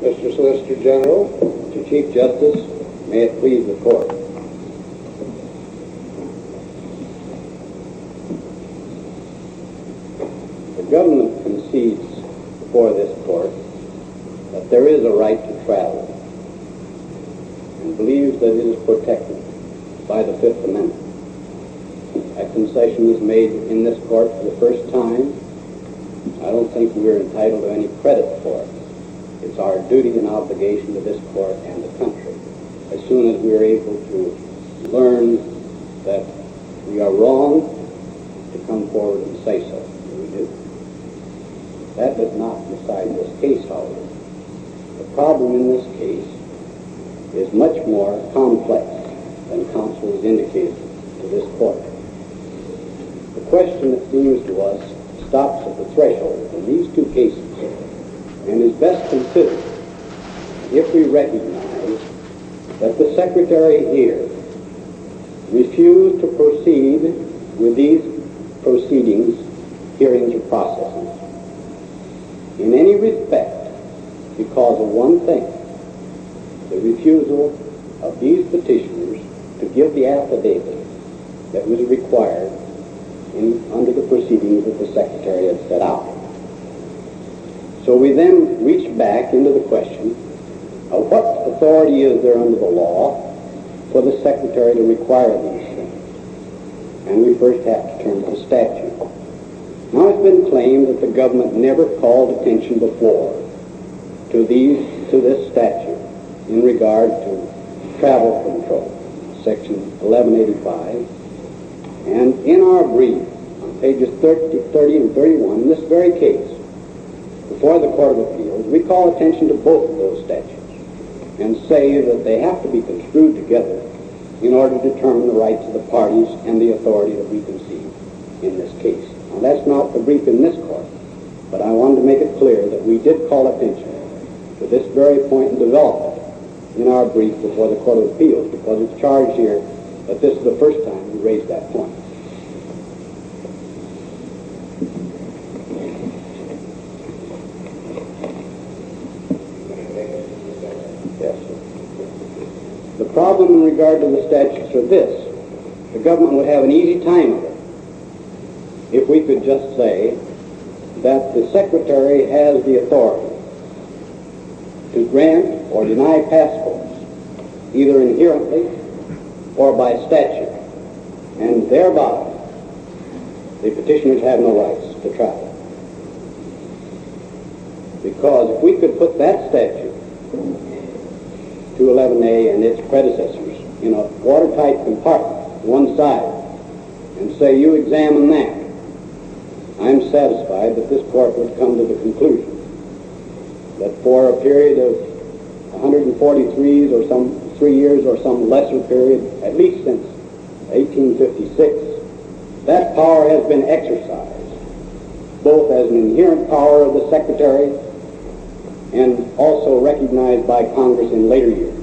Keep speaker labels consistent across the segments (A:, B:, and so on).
A: Mr. Solicitor General.
B: Mr. Chief Justice, may it please the Court. The government concedes before this Court that there is a right to travel and believes that it is protected by the Fifth Amendment. That concession is made in this Court for the first time. I don't think we're entitled to any credit for it. It's our duty and obligation to this Court and the country. As soon as we're able to learn that we are wrong, to come forward and say so. We do. That does not decide this case, however. The problem in this case is much more complex than counsel has indicated to this Court. The question, it seems to us, stops at the threshold in these two cases and is best considered if we recognize that the Secretary here refused to proceed with these proceedings, hearings, or processes in any respect because of one thing: the refusal of these petitioners to give the affidavit that was required under the proceedings that the Secretary had set out. So we then reach back into the question of what authority is there under the law for the Secretary to require these things. And we first have to turn to the statute. Now it's been claimed that the government never called attention before to this statute in regard to travel control, Section 1185. And in our brief, on pages 30 and 31, in this very case, before the Court of Appeals, we call attention to both of those statutes and say that they have to be construed together in order to determine the rights of the parties and the authority that we concede in this case. Now, that's not the brief in this Court, but I wanted to make it clear that we did call attention to this very point in development in our brief before the Court of Appeals, because it's charged here that this is the first time we raised that point. The problem in regard to the statutes are this: the government would have an easy time of it if we could just say that the Secretary has the authority to grant or deny passports, either inherently or by statute, and thereby the petitioners have no rights to travel. Because if we could put that statute, 211A and its predecessors, in a watertight compartment, one side, and say, you examine that, I'm satisfied that this Court would come to the conclusion that for a period of 143 or some 3 years or some lesser period, at least since 1856, that power has been exercised, both as an inherent power of the Secretary and also recognized by Congress in later years,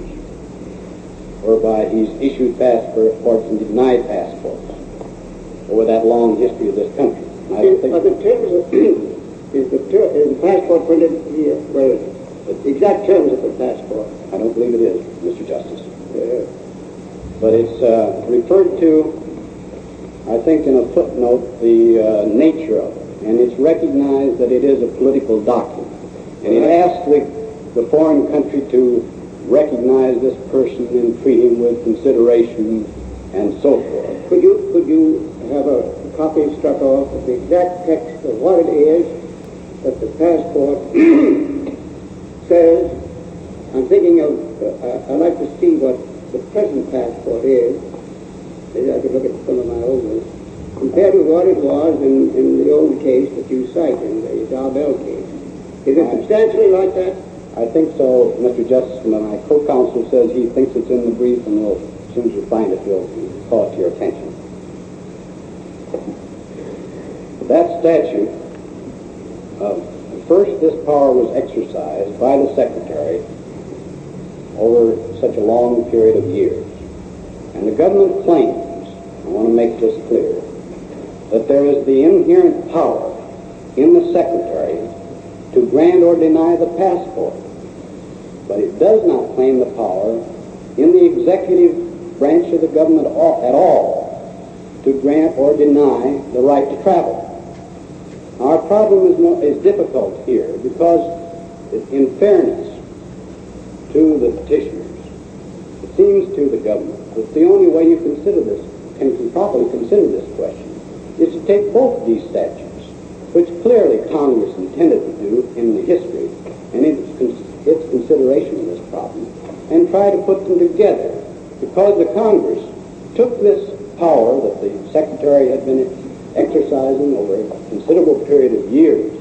B: whereby he's issued passports and denied passports over that long history of this country.
A: Are the terms of is the passport printed here? Well, the exact terms of the passport?
B: I don't believe it is, Mr. Justice. But it's referred to, I think, in a footnote, the nature of it. And it's recognized that it is a political document. And it asks the foreign country to recognize this person and treat him with consideration and so forth.
A: Could you have a copy struck off of the exact text of what it is that the passport says? I'm thinking of, I'd like to see what the present passport is. Maybe I could look at some of my old ones, compared with what it was in the old case that you cite, in the Darbell case. Is it substantially like that?
B: I think so, Mr. Justice, and my co-counsel says he thinks it's in the brief, and as soon as you find it, we'll call it to your attention. That statute, first this power was exercised by the Secretary over such a long period of years. And the government claims, I want to make this clear, that there is the inherent power in the Secretary to grant or deny the passport but it does not claim the power in the executive branch of the government at all to grant or deny the right to travel. Our problem is difficult here because, in fairness to the petitioners, it seems to the government that the only way you can properly consider this question is to take both of these statutes, which clearly Congress intended to do in the history and its consideration of this problem, and try to put them together, because the Congress took this power that the Secretary had been exercising over a considerable period of years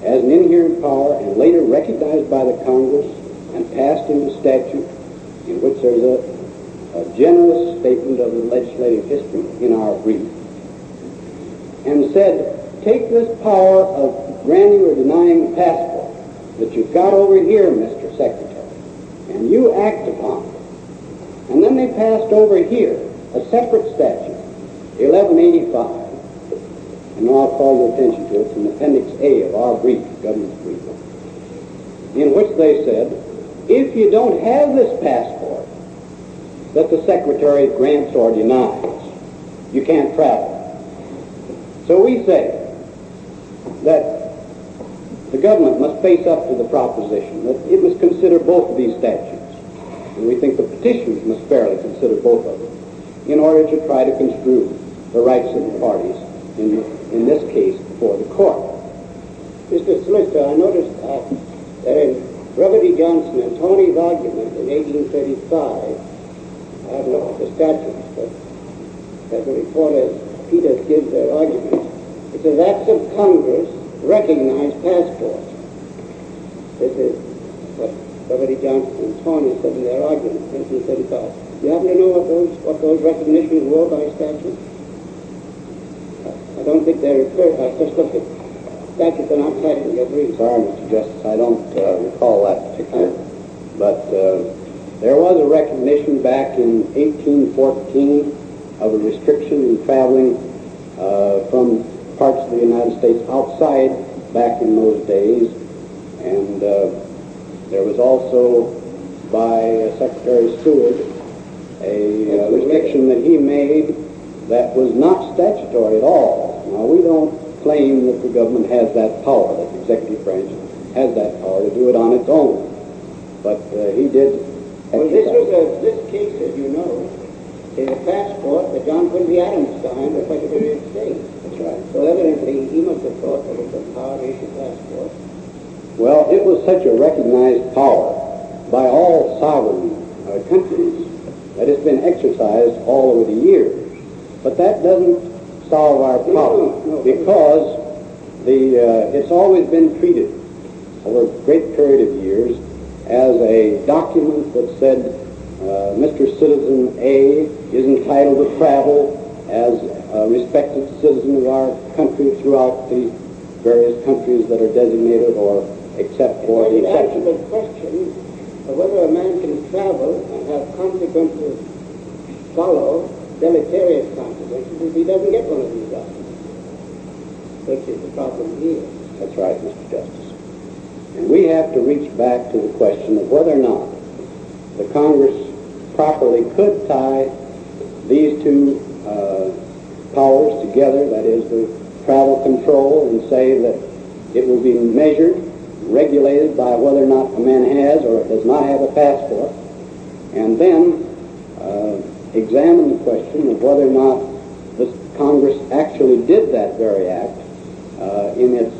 B: as an inherent power and later recognized by the Congress and passed into statute, in which there's a generous statement of the legislative history in our brief, and said, take this power of granting or denying the passport that you've got over here, Mr. Secretary, and you act upon it. And then they passed over here a separate statute, 1185, and now I'll call your attention to it. It's in Appendix A of our brief, government's brief, in which they said, if you don't have this passport that the Secretary grants or denies, you can't travel. So we say that the government must face up to the proposition that it must consider both of these statutes, and we think the petitioners must fairly consider both of them in order to try to construe the rights of the parties in this case before the court.
A: Mr. Solicitor, I noticed that in Robert E. Johnson and Tony's argument in 1835, I have looked at the statutes, but as the reporter Peters gives their argument, it says acts of Congress recognize passports. This is what Robert E. Johnson and Tony said in their argument in 1835. Do you happen to know what those recognitions were by statute? I don't think they're referred. I just looked at statutes and not cited in your brief.
B: Sorry, Mr. Justice, I don't recall that particular. But there was a recognition back in 1814 of a restriction in traveling from parts of the United States outside back in those days. And there was also by Secretary Seward a restriction that he made that was not statutory at all. Now, we don't claim that the government has that power, that the executive branch has that power to do it on its own. But he did.
A: Well, this case, as you know, is a passport that John Quincy Adams signed as Secretary of State.
B: That's right.
A: So evidently, he must have thought that it was a power to issue passport.
B: Well, it was such a recognized power by all sovereign countries that it's been exercised all over the years. But that doesn't solve our problem, because it's always been treated over a great period of years as a document that said Mr. Citizen A is entitled to travel as a respected citizen of our country throughout the various countries that are designated or except for the exception.
A: Answer the question of whether a man can travel and have consequences follow, deleterious consequences, if he doesn't get one of these documents, which is the problem here.
B: That's right, Mr. Justice. And we have to reach back to the question of whether or not the Congress properly could tie these two powers together, that is, the travel control, and say that it will be measured, regulated by whether or not a man has or does not have a passport, and then examine the question of whether or not the Congress actually did that very act in its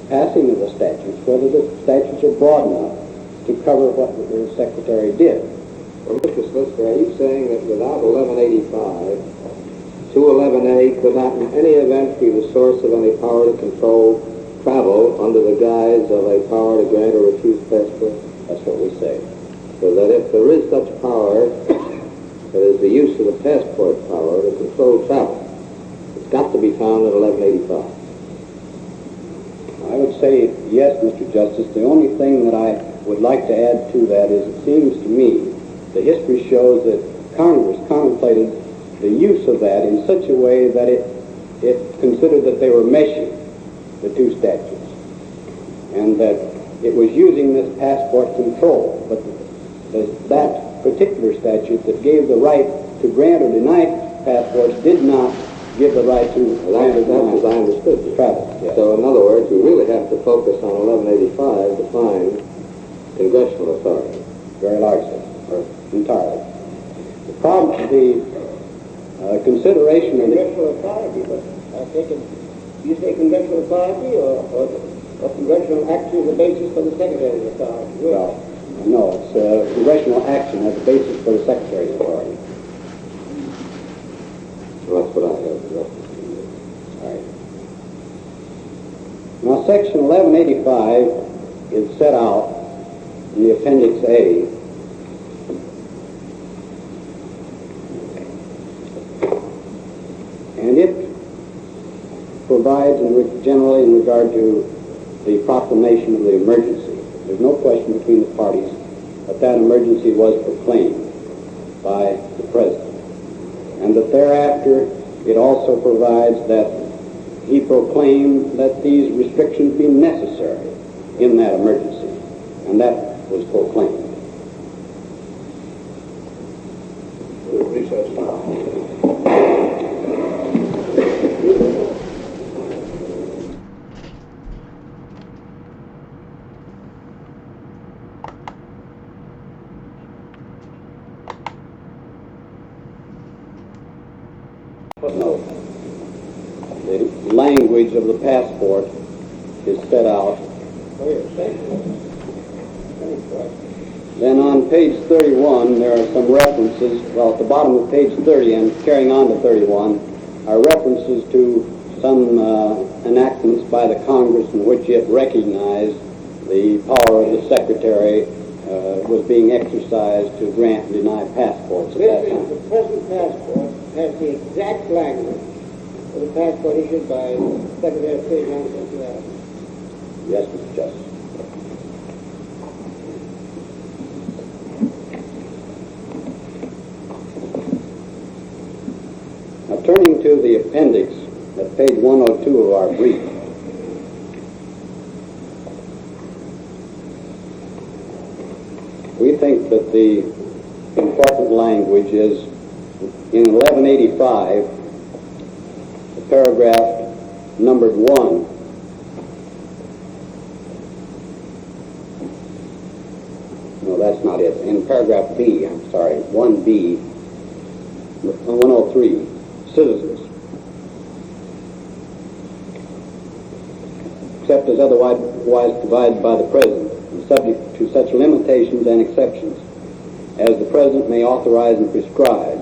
B: passing of the statutes, whether the statutes are broad enough to cover what the Secretary did.
C: Well, Mr. Solicitor, are you saying that without 1185, 211A could not in any event be the source of any power to control travel under the guise of a power to grant or refuse passports?
B: That's what we say.
C: So that if there is such power, that is the use of the passport power to control travel, it's got to be found in 1185.
B: I would say yes, Mr. Justice. The only thing that I would like to add to that is it seems to me the history shows that Congress contemplated the use of that in such a way that it considered that they were meshing the two statutes, and that it was using this passport control. But that particular statute that gave the right to grant or deny passports did not give the right to grant or deny.
C: That's as I understood it.
B: Travel. Yes.
C: So in other words, we really have to focus on 1185 to find congressional authority.
B: Very largely, or entirely. The problem, the consideration of the...
A: Congressional authority, but I think you say congressional authority or congressional action is the basis for the Secretary's authority?
B: Well, no, it's congressional action as the basis for the Secretary's authority.
C: Well, that's what I have.
B: All right. Now, Section 1185 is set out in the Appendix A. And it provides generally in regard to the proclamation of the emergency. There's no question between the parties that that emergency was proclaimed by the President. And that thereafter it also provides that he proclaimed that these restrictions be necessary in that emergency. And that was proclaimed. No. The language of the passport is set out. Then on page 31, there are some references, well, at the bottom of page 30 and carrying on to 31, are references to some enactments by the Congress in which it recognized the power of the Secretary was being exercised to grant and deny passports at that time.
A: The present passport has the exact language of the passport issued by Secretary of State in 1960.
B: Yes, Mr. Justice. Now, turning to the appendix at page 102 of our brief, we think that the important language is in 1185, the paragraph numbered 1. No, that's not it. In paragraph B, I'm sorry, 1B, 103, citizens, except as otherwise provided by the President, and subject to such limitations and exceptions as the President may authorize and prescribe,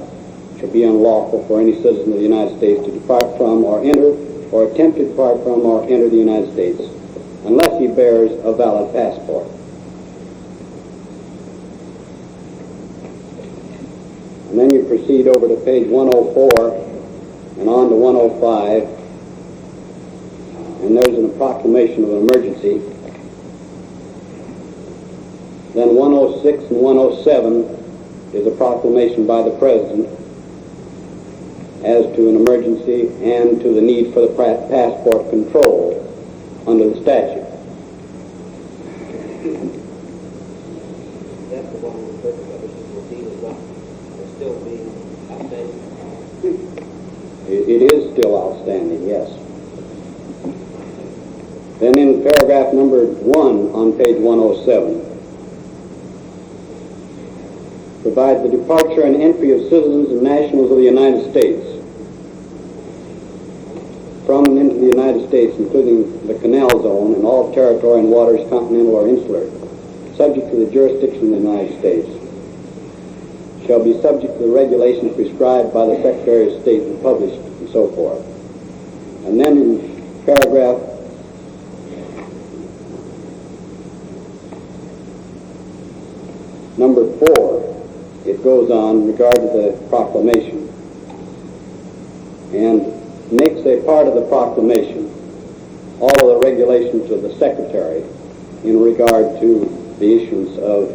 B: shall be unlawful for any citizen of the United States to depart from or enter or attempt to depart from or enter the United States unless he bears a valid passport. And then you proceed over to page 104 and on to 105, and there's a proclamation of an emergency. Then 106 and 107 is a proclamation by the President as to an emergency and to the need for the passport control under the statute.
D: That's the one with the purpose of it is not still being outstanding.
B: It is still outstanding, yes. Then in paragraph number 1 on page 107, provides the departure and entry of citizens and nationals of the United States from and into the United States, including the Canal Zone and all territory and waters, continental or insular, subject to the jurisdiction of the United States, shall be subject to the regulations prescribed by the Secretary of State and published, and so forth. And then in paragraph number 4, it goes on in regard to the proclamation and makes a part of the proclamation all of the regulations of the Secretary in regard to the issuance of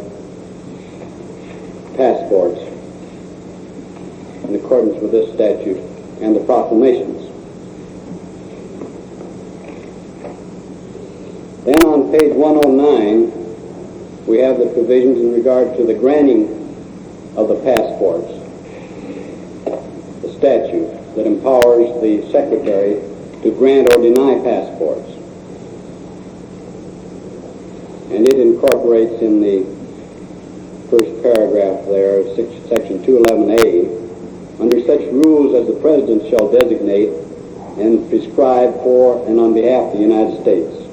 B: passports in accordance with this statute and the proclamations. Then on page 109, we have the provisions in regard to the granting of the passports. The statute that empowers the Secretary to grant or deny passports. And it incorporates in the first paragraph there of section 211A, under such rules as the President shall designate and prescribe for and on behalf of the United States.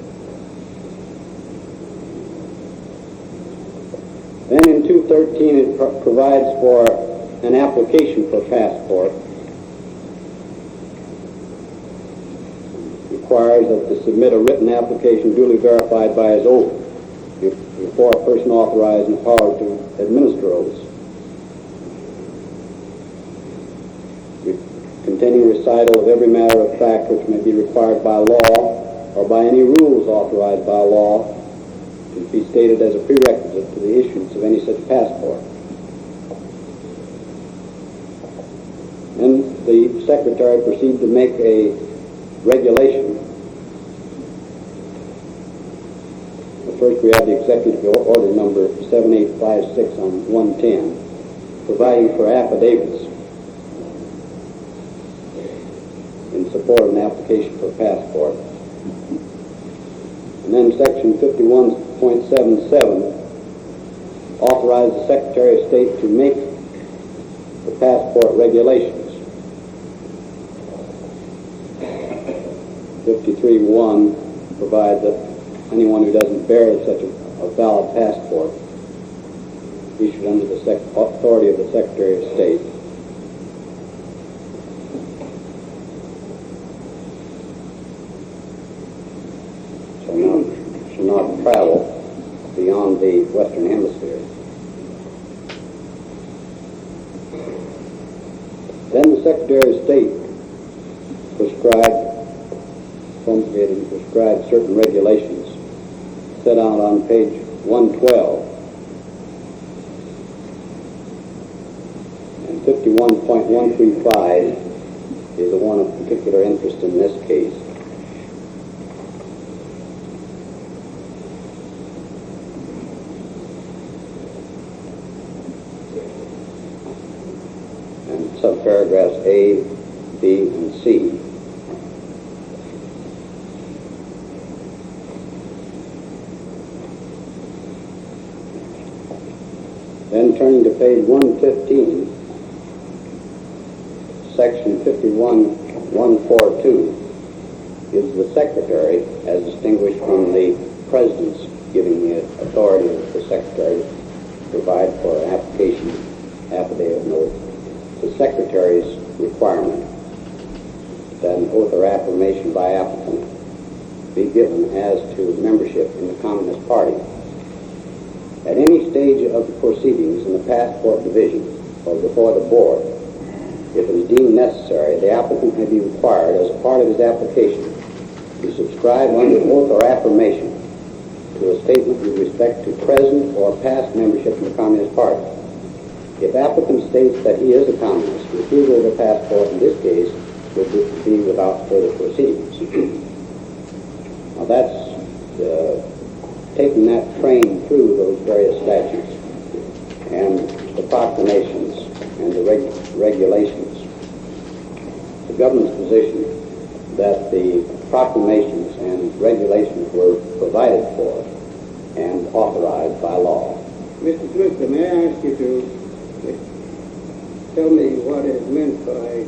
B: Then in 213 it provides for an application for passport. Requires that to submit a written application duly verified by his oath before a person authorized and empowered to administer oaths. Containing recital of every matter of fact which may be required by law or by any rules authorized by law to be stated as a prerequisite to the issuance of any such passport. Then the Secretary proceeded to make a regulation. First, we have the Executive Order number 7856 on 110, providing for affidavits in support of an application for a passport. And then Section 51.77 authorized the Secretary of State to make the passport regulations. 53.1 provides that anyone who doesn't bear such a valid passport issued under the authority of the Secretary of State shall not travel beyond the Western Hemisphere. Then the Secretary of State promulgated and prescribed certain regulations set out on page 112. And 51.135 is the one of particular interest in this case. And subparagraphs A, B, and C. Then turning to page 115, section 51.142 gives the Secretary, as distinguished from the President's giving the authority of the Secretary to provide for an application, affidavit, note, the Secretary's requirement that an oath or affirmation by applicant be given as to membership in the Communist Party. At any stage of the proceedings in the Passport Division or before the Board, if it is deemed necessary, the applicant may be required, as a part of his application, to subscribe under oath or affirmation to a statement with respect to present or past membership in the Communist Party. If applicant states that he is a communist, refusal of a passport in this case would be without further proceedings. Now that's taking that train through those various statutes and the proclamations and the regulations. The government's position that the proclamations and regulations were provided for and authorized by law.
A: Mr. Twister, may I ask you to tell me what is meant by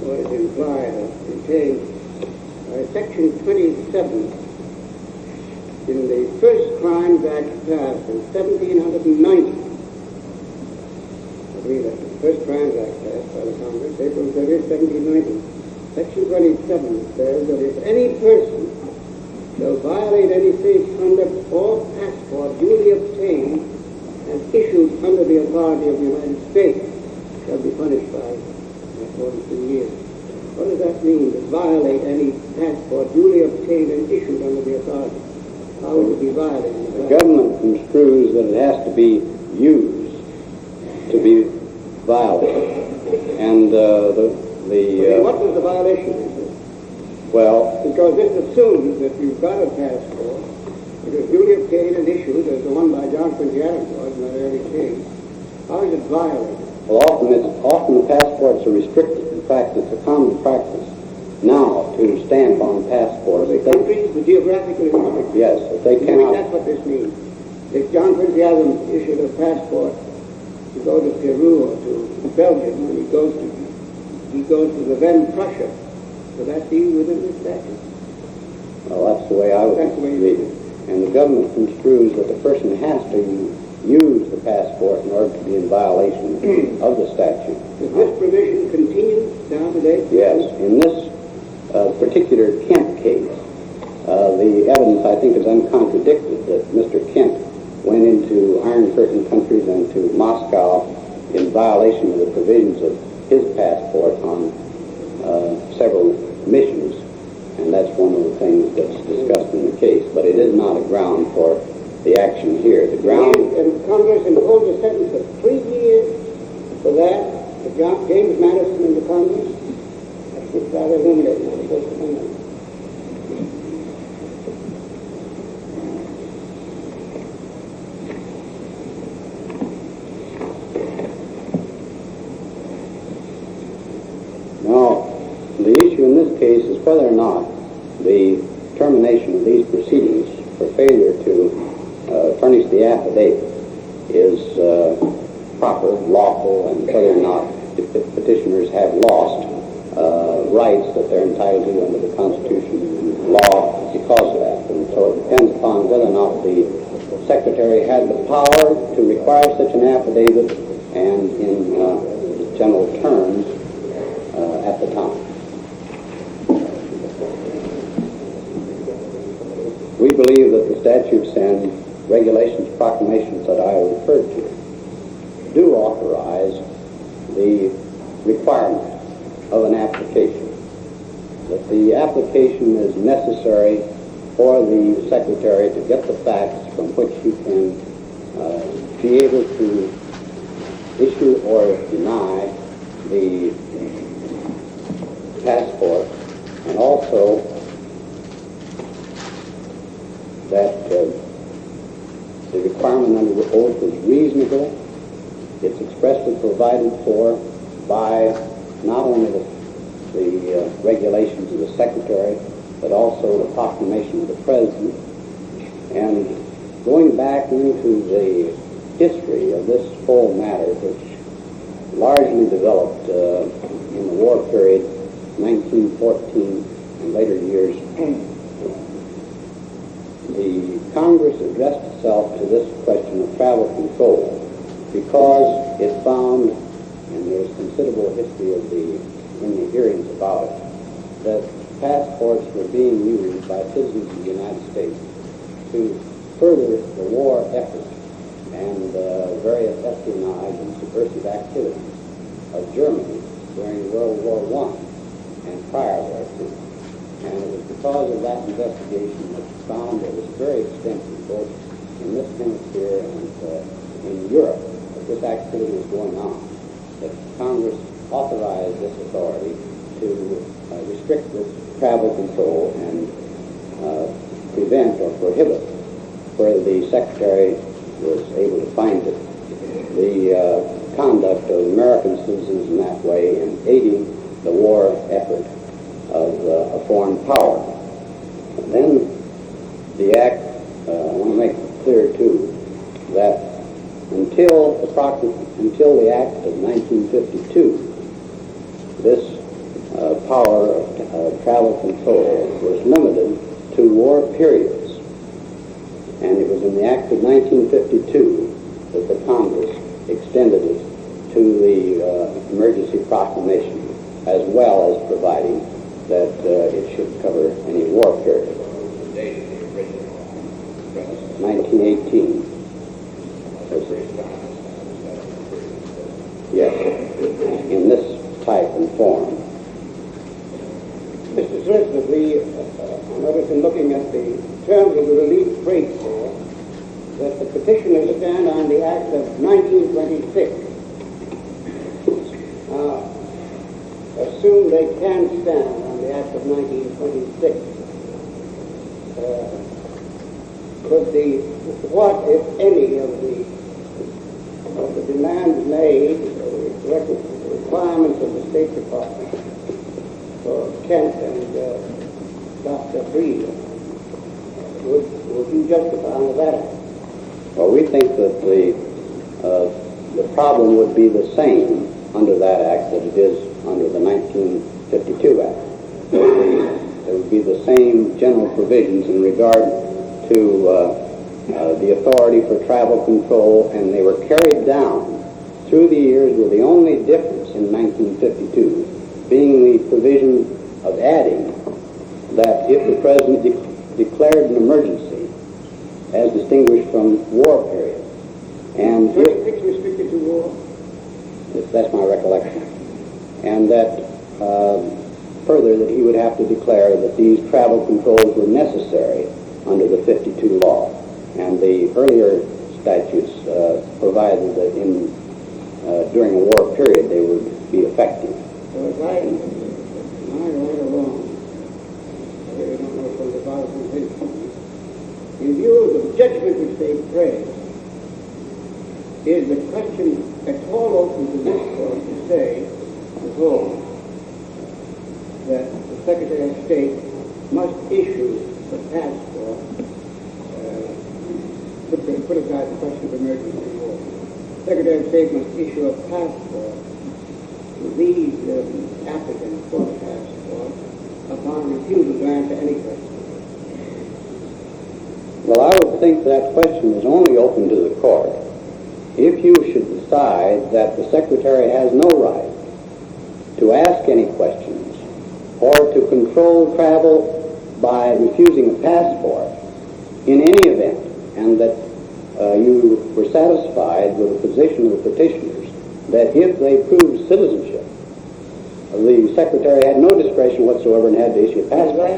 A: what is implied or contained by Section 27 in the First Crimes Act passed in 1790. I believe that's the First Crimes Act passed by the Congress, April 30th, 1790. Section 27 says that if any person shall violate any safe conduct or passport duly obtained and issued under the authority of the United States shall be punished by 42 years. What does that mean, to violate any passport duly obtained and issued under the authority? How would it be violated?
B: The government construes that it has to be used to be violated. And
A: what was the violation?
B: Well,
A: because this assumes that you've got a passport It was duly obtained and issued as the one by John Quincy Adams was in that early case. How is it violated?
B: Well, often the passports are restricted. In fact, it's a common practice now to stamp on passports.
A: The countries, the geographically restricted.
B: Yes, if they cannot.
A: That's what this means. If John Quincy Adams issued a passport to go to Peru or to Belgium, and he goes to the then Prussia, so that be within this statute.
B: Well, that's the way I would
A: That's the way you
B: read it. And the government construes that the person has to use the passport in order to be in violation of the statute.
A: Does this provision continue down to date?
B: Yes. In this particular Kent case, the evidence, I think, is uncontradicted that Mr. Kent went into Iron Curtain countries and to Moscow in violation of the provisions of his passport on several missions. And that's one of the things that's discussed in the case. But it is not a ground for the action here. The ground...
A: And Congress imposed a sentence of 3 years for that. James Madison in the Congress. That's just rather limited.
B: Now, the issue in this case is whether or not the termination of these proceedings for failure to furnish the affidavit is proper, lawful, and whether or not the petitioners have lost rights that they're entitled to under the Constitution and law because of that. And so it depends upon whether or not the Secretary had the power to require such an affidavit and in general terms at the time. We believe that the statutes and regulations, proclamations that I referred to do authorize the requirement of an application. That the application is necessary for the Secretary to get the facts from which he can be able to issue or deny the passport, and also that the requirement under the oath is reasonable. It's expressly provided for by not only the regulations of the Secretary, but also the proclamation of the President. And going back into the history of this whole matter, which largely developed in the war period, 1914 and later years, the Congress addressed itself to this question of travel control because it found, and there's considerable history in the hearings about it, that passports were being used by citizens of the United States to further the war effort and various espionage and subversive activities of Germany during World War I and prior thereto. And it was because of that investigation that we found it was very extensive, both in this hemisphere and in Europe, that this activity was going on, that Congress authorized this authority to restrict this travel control and prevent or prohibit where the Secretary was able to find it, the conduct of American citizens in that way in aiding the war effort of a foreign power. And then the act, I want to make it clear too, that until the act of 1952, this power of travel control was limited to war periods. And it was in the act of 1952 that the Congress extended it to the emergency proclamation, as well as providing that it should cover any war period. 1918. Yes, in this type and form.
A: Mr. Solicitor, we notice in looking at the terms of the relief freight for that the petitioners stand on the Act of 1926. Assume they can stand on the Act of 1926. what, if any, of the demands made, or the requirements of the State Department for Kent and Dr. Breed, would you justify under that act?
B: Well, we think that the problem would be the same under that act that it is under the 1952 Act. There would be the same general provisions in regard to the authority for travel control, and they were carried down through the years, with the only difference in 1952 being the provision of adding that if the President declared an emergency, as distinguished from war period, and
A: It's restricted to war?
B: that's my recollection, and that further that he would have to declare that these travel controls were necessary under the 52 law, and the earlier statutes provided that during a war period they would be effective.
A: So if I am right or wrong, I really don't know from the Bible position. In view of the judgment which they praise, is the question at all open to this court to say, to hold, that the Secretary of State must issue the passport, put aside the question of emergency war. The Secretary of State must issue a passport to these applicants for the passport upon refusal to answer any question.
B: Well, I would think that question is only open to the court if you should decide that the Secretary has no right to ask any questions or to control travel by refusing a passport in any event, and that you were satisfied with the position of the petitioners that if they proved citizenship, the Secretary had no discretion whatsoever and had to issue a passport.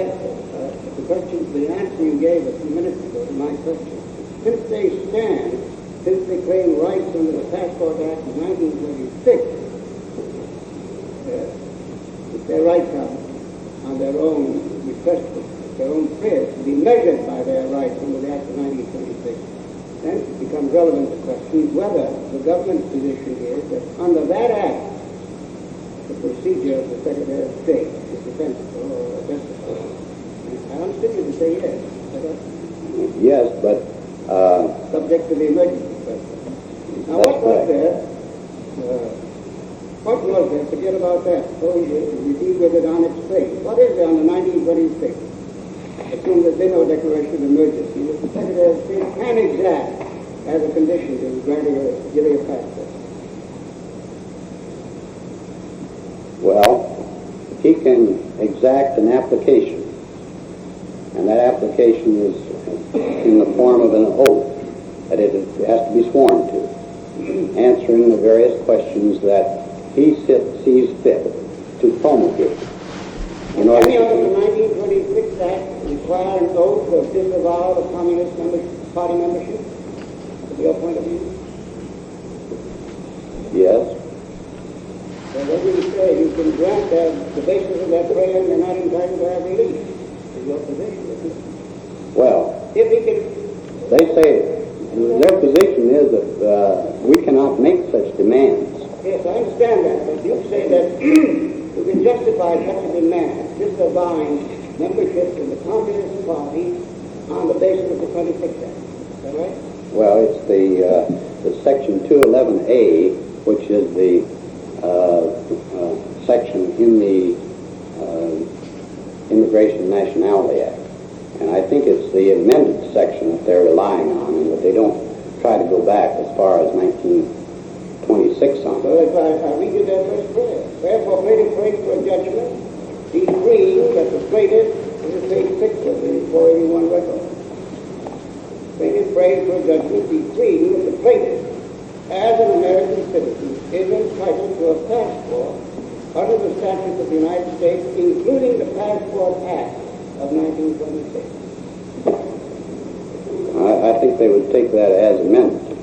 A: The answer you gave a few minutes ago to my question, since they claim rights under the Passport Act of 1926, if their rights are on their own request, their own prayers, to be measured by their rights under the Act of 1926, then it becomes relevant to question whether the government's position is that under that Act, the procedure of the Secretary of State is defensible or justifiable. I understood you to say yes.
B: Yes, but
A: subject to the emergency question. Now, what was there? Forget about that. Suppose you deal with it on its face. What is there on the 1926? Assume there's been no declaration of emergency, that the Secretary of State can exact as a condition to granting giving a passport.
B: well, he can exact an application, and that application is in the form of an oath that it has to be sworn to, answering the various questions that he sees fit to promulgate.
A: Any of the 1926 Act require an oath of disavowal of Communist Party membership, from your point of view?
B: Yes.
A: So what do you say? You can grant the basis of that prayer and they're not entitled to have relief. Is your position, isn't it?
B: Well,
A: If he can...
B: they say their position is that we cannot make such demands.
A: Yes, I understand that, but you say that you can justify such a demand, disavowing membership in the Communist Party on the basis of the 26th Act. Is that right?
B: Well, it's the Section 211A, which is the section in the Immigration and Nationality Act. And I think it's the amended section that they're relying on, and that they don't try to go back as far as 1926 on.
A: So if I read you their first prayer, therefore plaintiff prays for a judgment, decreeing that the plaintiff, this is page 6 of the 481 record, plaintiff prays for a judgment, decreeing that the plaintiff, as an American citizen, is entitled to a passport under the statutes of the United States, including the Passport Act of 1926.
B: I think they would take that as amended.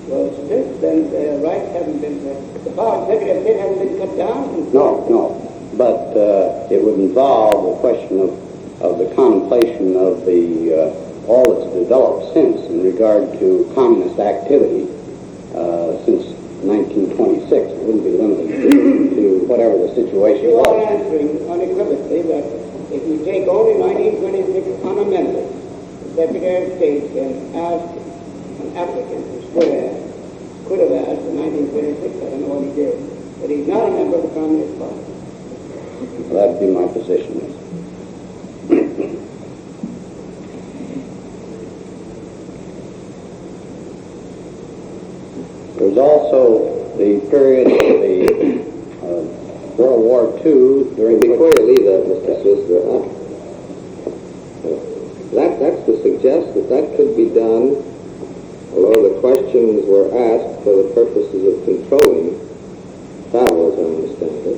A: Well, since then, their rights haven't been, the power of Secretary of State hasn't been cut down.
B: No. But it would involve the question of the contemplation of the all that's developed since in regard to communist activity since 1926. It wouldn't be limited to whatever the situation
A: You are
B: was.
A: answering unequivocally that if you take only 1926 unamended, the Secretary of State can ask an applicant who could have asked in 1926, I don't know what he did, but he's not a member of the Communist Party.
B: That would be my position. There was also the period of the World War II during
C: Before you leave that, Mr. Schuster, that's to suggest that that could be done, although the questions were asked for the purposes of controlling travel, as I understand it,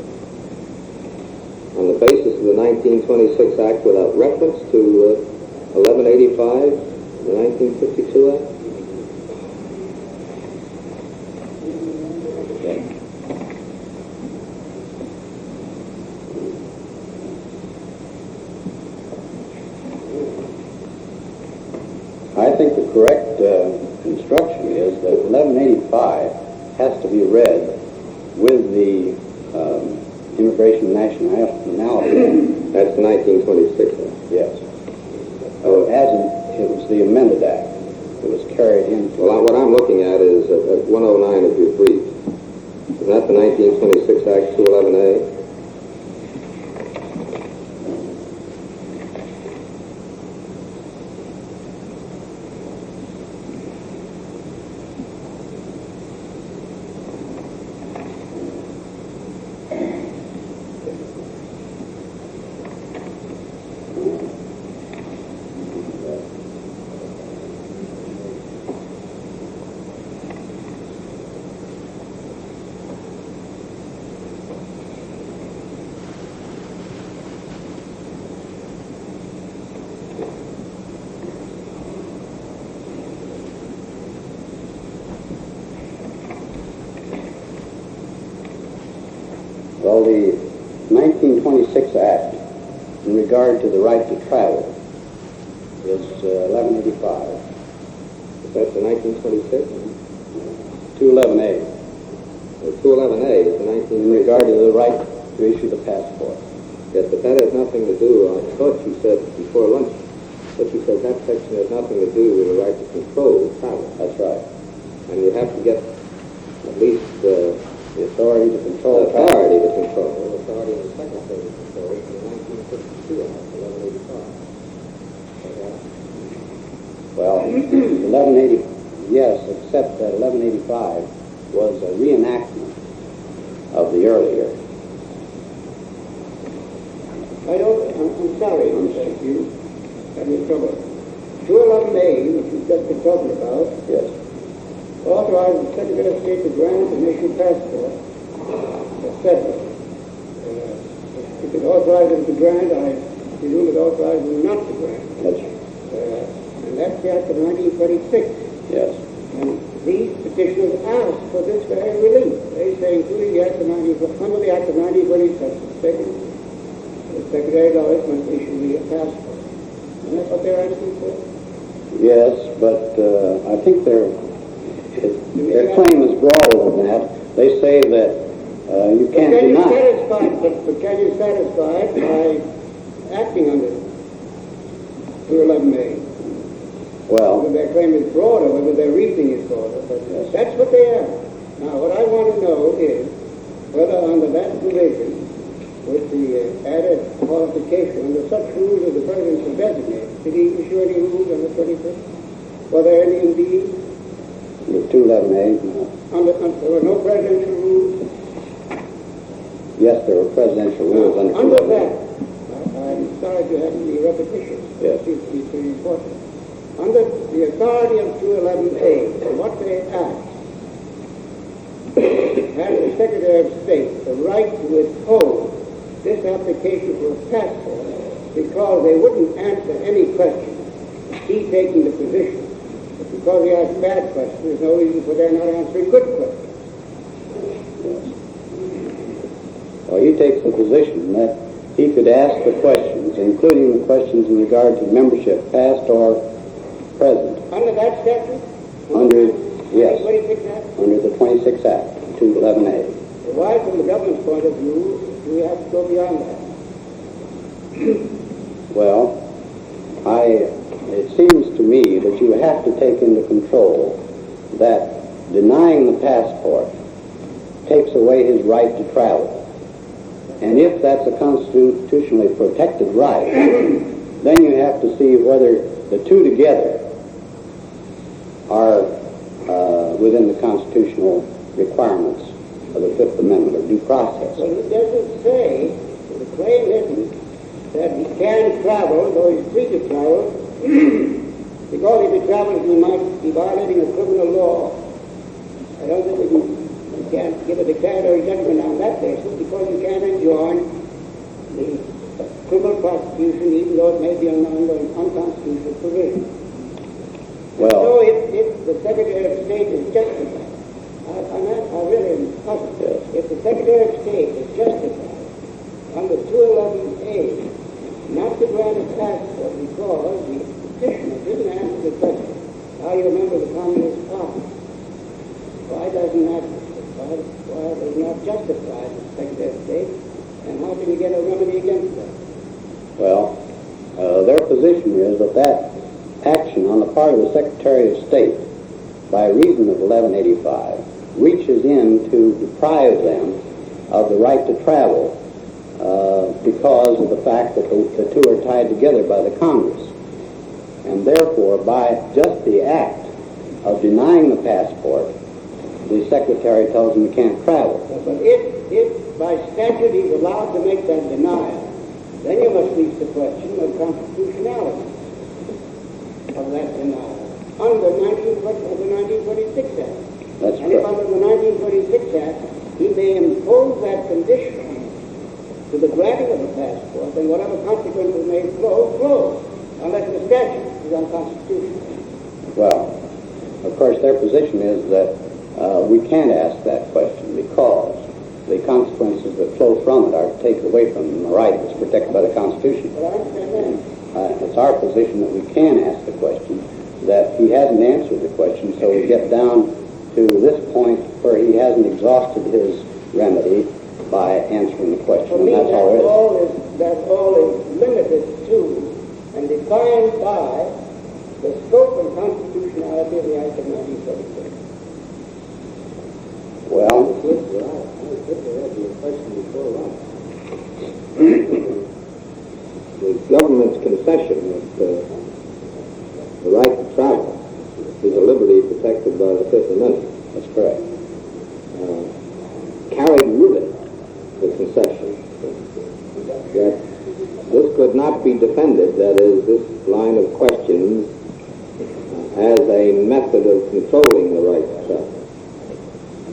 C: on the basis of the 1926 Act without reference to 1185, the 1952 Act?
B: I think the correct instruction is that 1185 has to be read with the Immigration Nationality.
C: That's the 1926 Act.
B: Yes. It was the amended act. It was carried in.
C: Well, what I'm looking at is at 109 of your brief. Is that the 1926 Act 211A?
B: Well, the 1926 Act, in regard to the right to travel, is 1185.
C: That's the 1926?
B: 211A,
C: The 211A is the
B: in
C: 1926.
B: regard to the right to issue the passport.
C: Yes, but that has nothing to do, I thought you said before lunch, but you said that section has nothing to do with the right to control travel.
B: That's right.
C: And you have to get at least
B: The authority to control travel.
C: authority to control. The authority of the Secretary to control is the 1952 Act, 1185.
B: Well, 1180, yes, except that 1185 was a reenactment of the earlier.
A: I'm sorry, you having trouble. 211A, which we've just been talking about,
B: Yes.
A: authorizes the Secretary of State to grant and issue passports, etc. If it authorizes to grant, I presume it authorizes not to grant.
B: That's,
A: And that's the Act of 1926.
B: yes.
A: And these petitioners asked for this very relief. They say, including the Act of 1926, under the Act of 1926, the Secretary of State must issue me a passport. And that's what they're asking for.
B: Yes, but I think their claim is broader than that. They say that you can't
A: Can you
B: deny.
A: can you satisfy it by acting under 211A?
B: Well,
A: Whether their claim is broader, whether their reasoning is broader, but
B: Yes.
A: that's what they are. Now, what I want to know is whether under that provision, with the added qualification, under such rules as the President shall designate, did he issue any rules on the 25th? Were there any indeed?
B: the 211A, no.
A: There were no presidential rules?
B: Yes, there were presidential rules under
A: Under
B: 211A.
A: that, I'm sorry to have the repetition.
B: Yes.
A: It seems to be pretty important. Under the authority of 211A, what they asked, had the Secretary of State the right to withhold this application for a passport because they wouldn't answer any question, he taking the position that because he asked bad questions, there's no reason for their not answering good questions.
B: Well, he takes the position that he could ask the questions, including the questions in regard to membership, past or present.
A: Under that statute?
B: Yes,
A: 26 Act?
B: under the 26 Act, 211A.
A: Why, from the government's point of view, do we have to go beyond that?
B: Well, it seems to me that you have to take into control that denying the passport takes away his right to travel. And if that's a constitutionally protected right, then you have to see whether the two together are within the constitutional requirements of the Fifth Amendment of due process.
A: Well, it doesn't say, the claim isn't that he can travel, though he's free to travel, because if he travels he might be violating a criminal law. I don't think we can't give a declaratory judgment on that basis, because you can't enjoin the criminal prosecution even though it may be under an unconstitutional provision.
B: Well,
A: so if the Secretary of State is justified, I really am puzzled.
B: Yes.
A: If the Secretary of State is justified under 211A not to grant a passport because the petitioner didn't answer the question, are you a member of the Communist Party? Why doesn't that, why does not justify the Secretary of State, and how can you get a remedy against that?
B: Well, their position is that action on the part of the Secretary of State, by reason of 1185, reaches in to deprive them of the right to travel because of the fact that the two are tied together by the Congress. And therefore, by just the act of denying the passport, the Secretary tells them you can't travel.
A: But if by statute he's allowed to make that denial, then you must reach the question of constitutionality of that denial under 1926 Act.
B: That's
A: and if
B: correct.
A: under the 1926 Act he may impose that condition to the granting of the passport, then whatever consequences may flow, unless the statute is unconstitutional.
B: Well, of course, their position is that we can't ask that question because the consequences that flow from it are taken away from them. The right is protected by the Constitution.
A: But I understand that.
B: It's our position that we can ask the question, that he hasn't answered the question, so we get down to this point where he hasn't exhausted his remedy by answering the question,
A: For me,
B: and that's all it is.
A: that all is limited to and defined by the scope and constitutionality of the Act of 1936.
B: Well,
C: The government's concession that the right to travel is a liberty protected by the Fifth Amendment
B: that's correct.
C: carried with it the concession that this could not be defended, that is, this line of questions as a method of controlling the right to travel,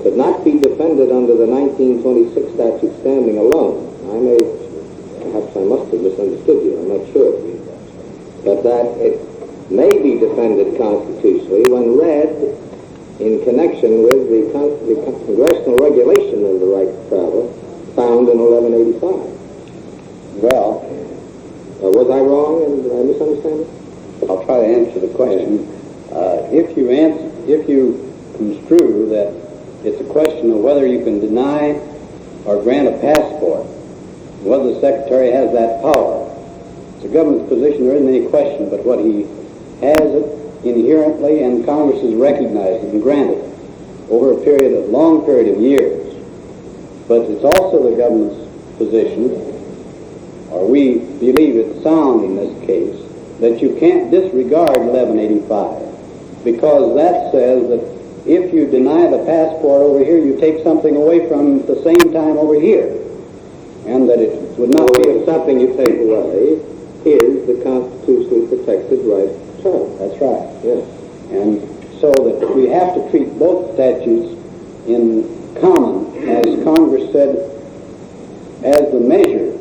C: could not be defended under the 1926 statute standing alone. Perhaps I must have misunderstood you, I'm not sure. But that it may be defended constitutionally when read in connection with the congressional regulation of the right to travel found in 1185.
B: Well,
C: Was I wrong and did I misunderstand it?
B: I'll try to answer the question. If you construe that it's a question of whether you can deny or grant a passport, whether the Secretary has that power, it's the government's position there isn't any question but what he has it inherently, and Congress has recognized it and granted it over a long period of years. But it's also the government's position, or we believe it's sound in this case, that you can't disregard 1185, because that says that if you deny the passport over here, you take something away from the same time over here, and that it would not be
C: something you take away is the constitutionally protected right to travel.
B: That's right.
C: Yes.
B: And so that we have to treat both statutes in common, as Congress said, as the measure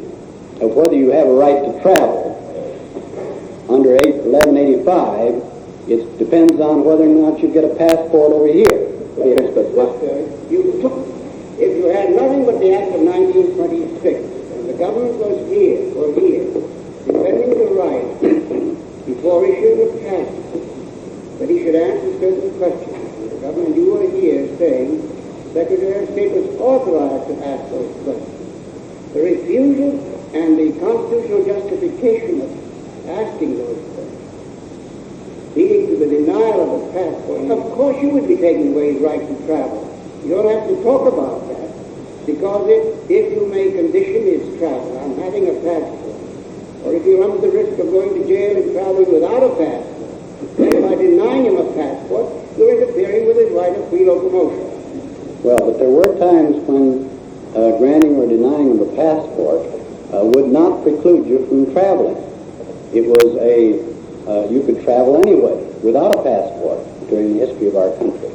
B: of whether you have a right to travel. Under 1185, it depends on whether or not you get a passport over here.
A: Yes, but if you had nothing but the Act of 1926, and the government was here, defending the right before issuing a passport, questions. The government, you were here saying the Secretary of State was authorized to ask those questions. The refusal and the constitutional justification of asking those questions, leading to the denial of a passport, of course you would be taking away his right to travel. You don't have to talk about that, because if you may condition his travel on having a passport, or if you run the risk of going to jail and traveling without a passport, then by denying him a passport, you're interfering with his right of free locomotion.
B: Well, but there were times when granting or denying him a passport would not preclude you from traveling. It was you could travel anyway without a passport during the history of our country.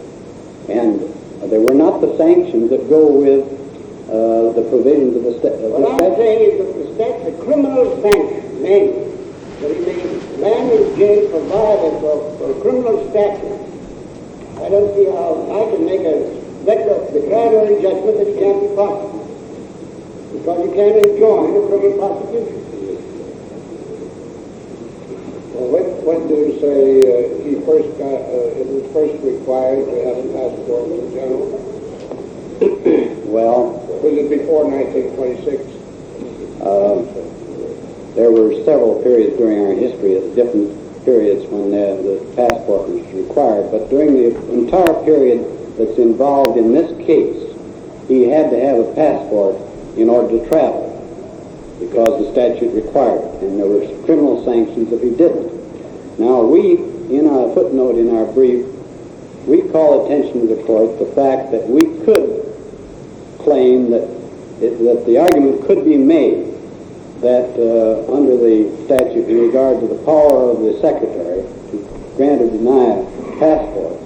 B: And there were not the sanctions that go with the provisions of the statute.
A: What I'm saying is that the criminal sanction, namely, that he may land in jail provided for a criminal statute. I don't see how I can make a declaratory judgment that can't be possible, because you can't enjoin a criminal prosecution.
C: Well, when do you say it was first required to have a passport in general?
B: Well,
C: Was it before 1926?
B: there were several periods during our history at different periods when the passport was required, but during the entire period that's involved in this case, he had to have a passport in order to travel, because the statute required it, and there were criminal sanctions if he didn't. Now, we, in a footnote in our brief, we call attention to the court the fact that we could claim that the argument could be made that under the statute in regard to the power of the Secretary to grant or deny a passport,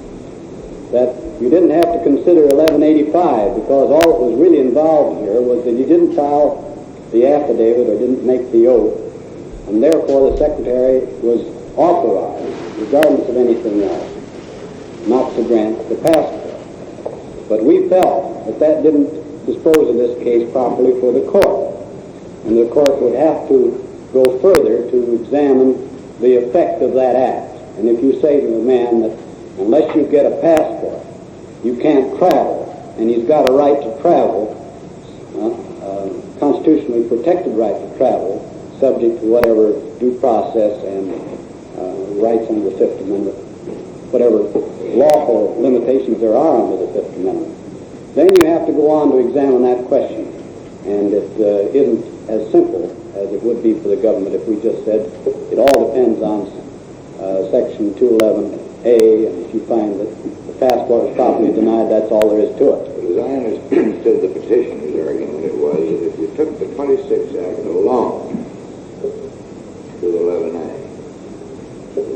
B: that you didn't have to consider 1185, because all that was really involved here was that he didn't file the affidavit or didn't make the oath, and therefore the Secretary was authorized, regardless of anything else, not to grant the passport. But we felt that that didn't dispose of this case properly for the court, and the court would have to go further to examine the effect of that act. And if you say to a man that unless you get a passport, you can't travel, and he's got a right to travel, constitutionally protected right to travel, subject to whatever due process and rights under the Fifth Amendment, whatever lawful limitations there are under the Fifth Amendment, then you have to go on to examine that question. And it isn't as simple as it would be for the government if we just said it all depends on Section 211A, and if you find that the passport is properly denied, that's all there is to it.
C: As I understood the petitioner's argument, it was that if you took the 26th Act alone to 11A,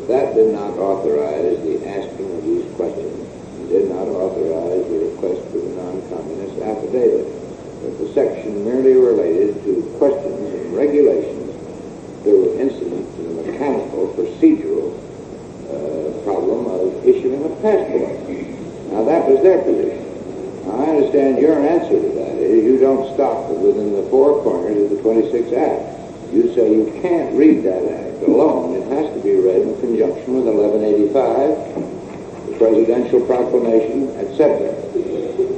C: that did not authorize the asking of these questions. It did not authorize the request for the non-communist affidavit. But the section merely related to questions and regulations that were incident to the mechanical, procedural problem of issuing a passport. Now, that was their position. Now, I understand your answer to that is you don't stop within the four corners of the 26th Act. You say you can't read that Act alone. It has to be read in conjunction with 1185, the Presidential Proclamation, etc.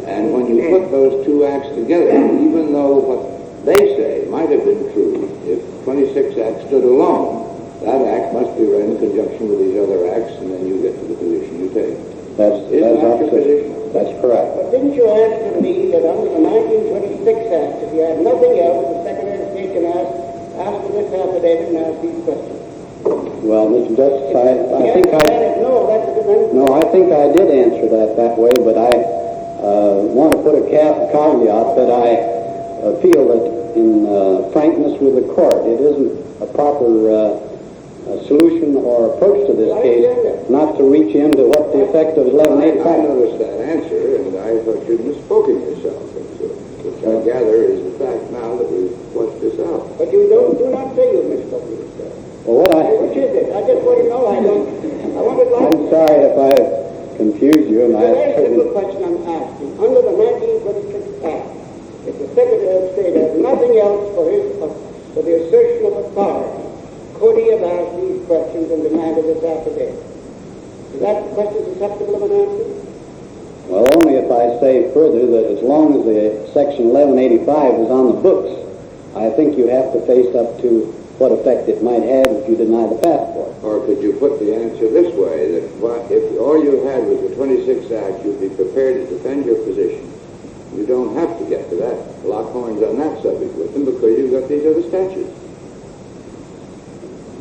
C: And when you put those two acts together, even though what they say might have been true, if 26th Act stood alone, that act must be read in conjunction with these other acts, and then you get to the position you take.
B: That's your position. That's correct.
A: But didn't you answer me that under the 1926 Act, if you had nothing else, the Secretary of State can ask for this affidavit and ask these questions?
B: Well, Mr. Justice, I think I did answer that way, but I want to put a caveat that I feel that in frankness with the court, it isn't a proper solution or approach to this case not to reach into what the effect of 1185.
C: I noticed that answer, and I thought you'd misspoken yourself, which I gather is the fact now that we've fleshed this out.
A: But you do not say you misspoken yourself.
B: Well,
A: which is it? I just want to know.
B: I'm sorry if I confused you.
A: It's a very simple question I'm asking. Under the 1926 Act, if the Secretary of State has nothing else for the assertion of authority, could he have asked these questions and demanded this affidavit? Is that question susceptible of an answer?
B: Well, only if I say further that as long as the Section 1185 is on the books, I think you have to face up to what effect it might have if you deny the passport.
C: Or could you put the answer this way, that if all you had was the 26th Act, you'd be prepared to defend your position? You don't have to get to that. Lock horns on that subject with them because you've got these other statutes.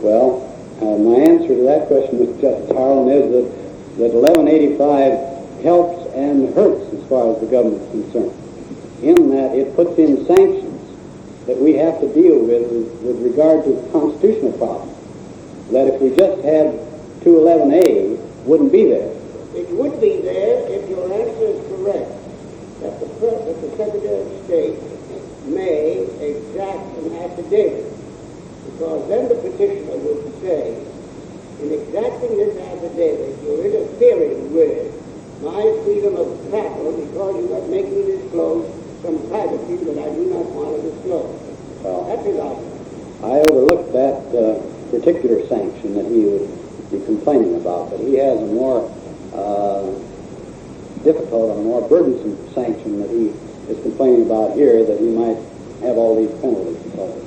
B: Well, my answer to that question, Mr. Justice Harlan, is that 1185 helps and hurts as far as the government is concerned, in that it puts in sanctions that we have to deal with regard to constitutional problems. That if we just had 211A, wouldn't be there.
A: It would be there if your answer is correct, that the Secretary of State may exact an affidavit, because then the petitioner would say, in exacting this affidavit, you're interfering with my freedom of travel because you are making me disclose some privacy that I do not want to disclose.
B: Well,
A: that's his argument.
B: I overlooked that particular sanction that he would be complaining about, but he has a more difficult and a more burdensome sanction that he is complaining about here, that he might have all these penalties imposed.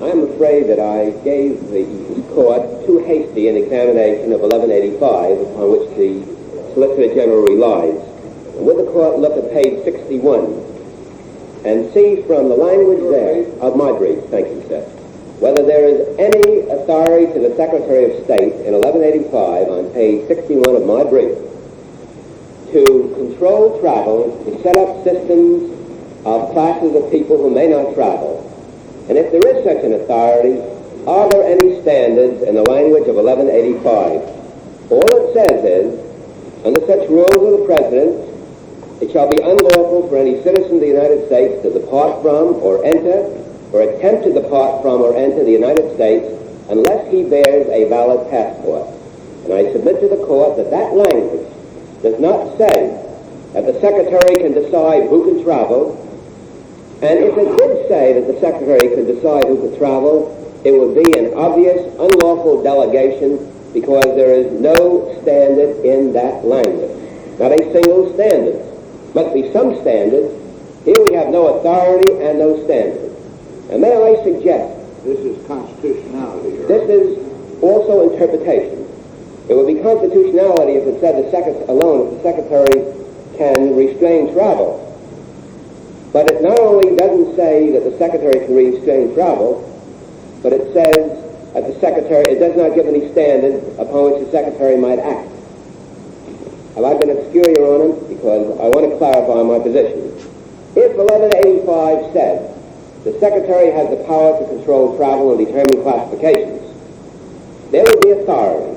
E: I'm afraid that I gave the court too hasty an examination of 1185 upon which the Solicitor General relies. And would the court look at page 61 and see from the language there of my brief, thank you, sir, whether there is any authority to the Secretary of State in 1185 on page 61 of my brief to control travel, to set up systems of classes of people who may not travel. And if there is such an authority, are there any standards in the language of 1185? All it says is, under such rules of the President, it shall be unlawful for any citizen of the United States to depart from or enter or attempt to depart from or enter the United States unless he bears a valid passport. And I submit to the court that that language does not say that the Secretary can decide who can travel. And if it did say that the Secretary could decide who could travel, it would be an obvious unlawful delegation because there is no standard in that language. Not a single standard. Must be some standard. Here we have no authority and no standard. And may I suggest...
C: This is constitutionality, right?
E: This is also interpretation. It would be constitutionality if it said if the Secretary can restrain travel. But it not only doesn't say that the Secretary can restrain travel, but it says that the Secretary, it does not give any standard upon which the Secretary might act. Have I been obscure, Your Honor? Because I want to clarify my position. If 1185 said the Secretary has the power to control travel and determine classifications, there would be authority.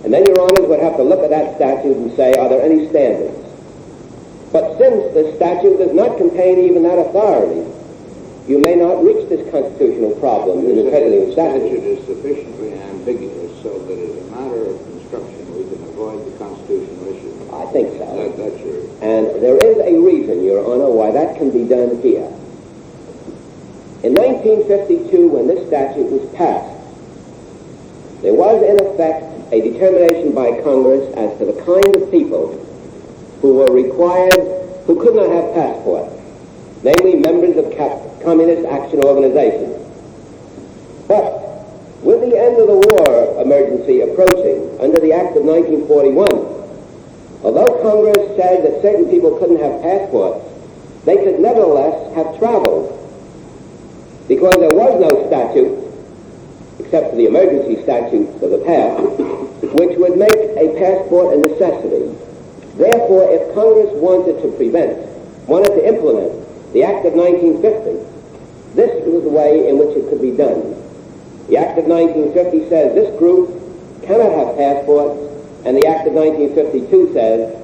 E: And then Your Honors would have to look at that statute and say, are there any standards? But since the statute does not contain even that authority, you may not reach this constitutional problem in interpreting the statute.
C: The statute is sufficiently ambiguous so that as a matter of construction we can avoid the constitutional issue.
E: I think so.
C: That's your...
E: And there is a reason, Your Honor, why that can be done here. In 1952, when this statute was passed, there was in effect a determination by Congress as to the kind of people who were required, who could not have passports, namely members of Communist Action Organizations. But with the end of the war emergency approaching under the Act of 1941, although Congress said that certain people couldn't have passports, they could nevertheless have traveled, because there was no statute, except for the emergency statutes of the past, which would make a passport a necessity. Therefore, if Congress wanted to implement the Act of 1950, this was the way in which it could be done. The Act of 1950 says this group cannot have passports, and the Act of 1952 says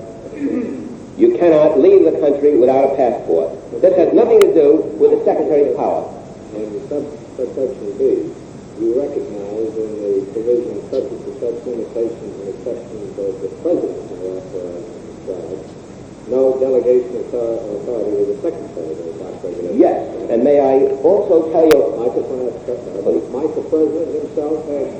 E: you cannot leave the country without a passport. This has nothing to do with the Secretary's power.
C: In subsection B, you recognize in the provision subject to such limitations and exceptions as the President may authorize and prescribe, no delegation authority to the Secretary of the Vice President.
E: Yes, and may I also tell you...
C: Might the President himself have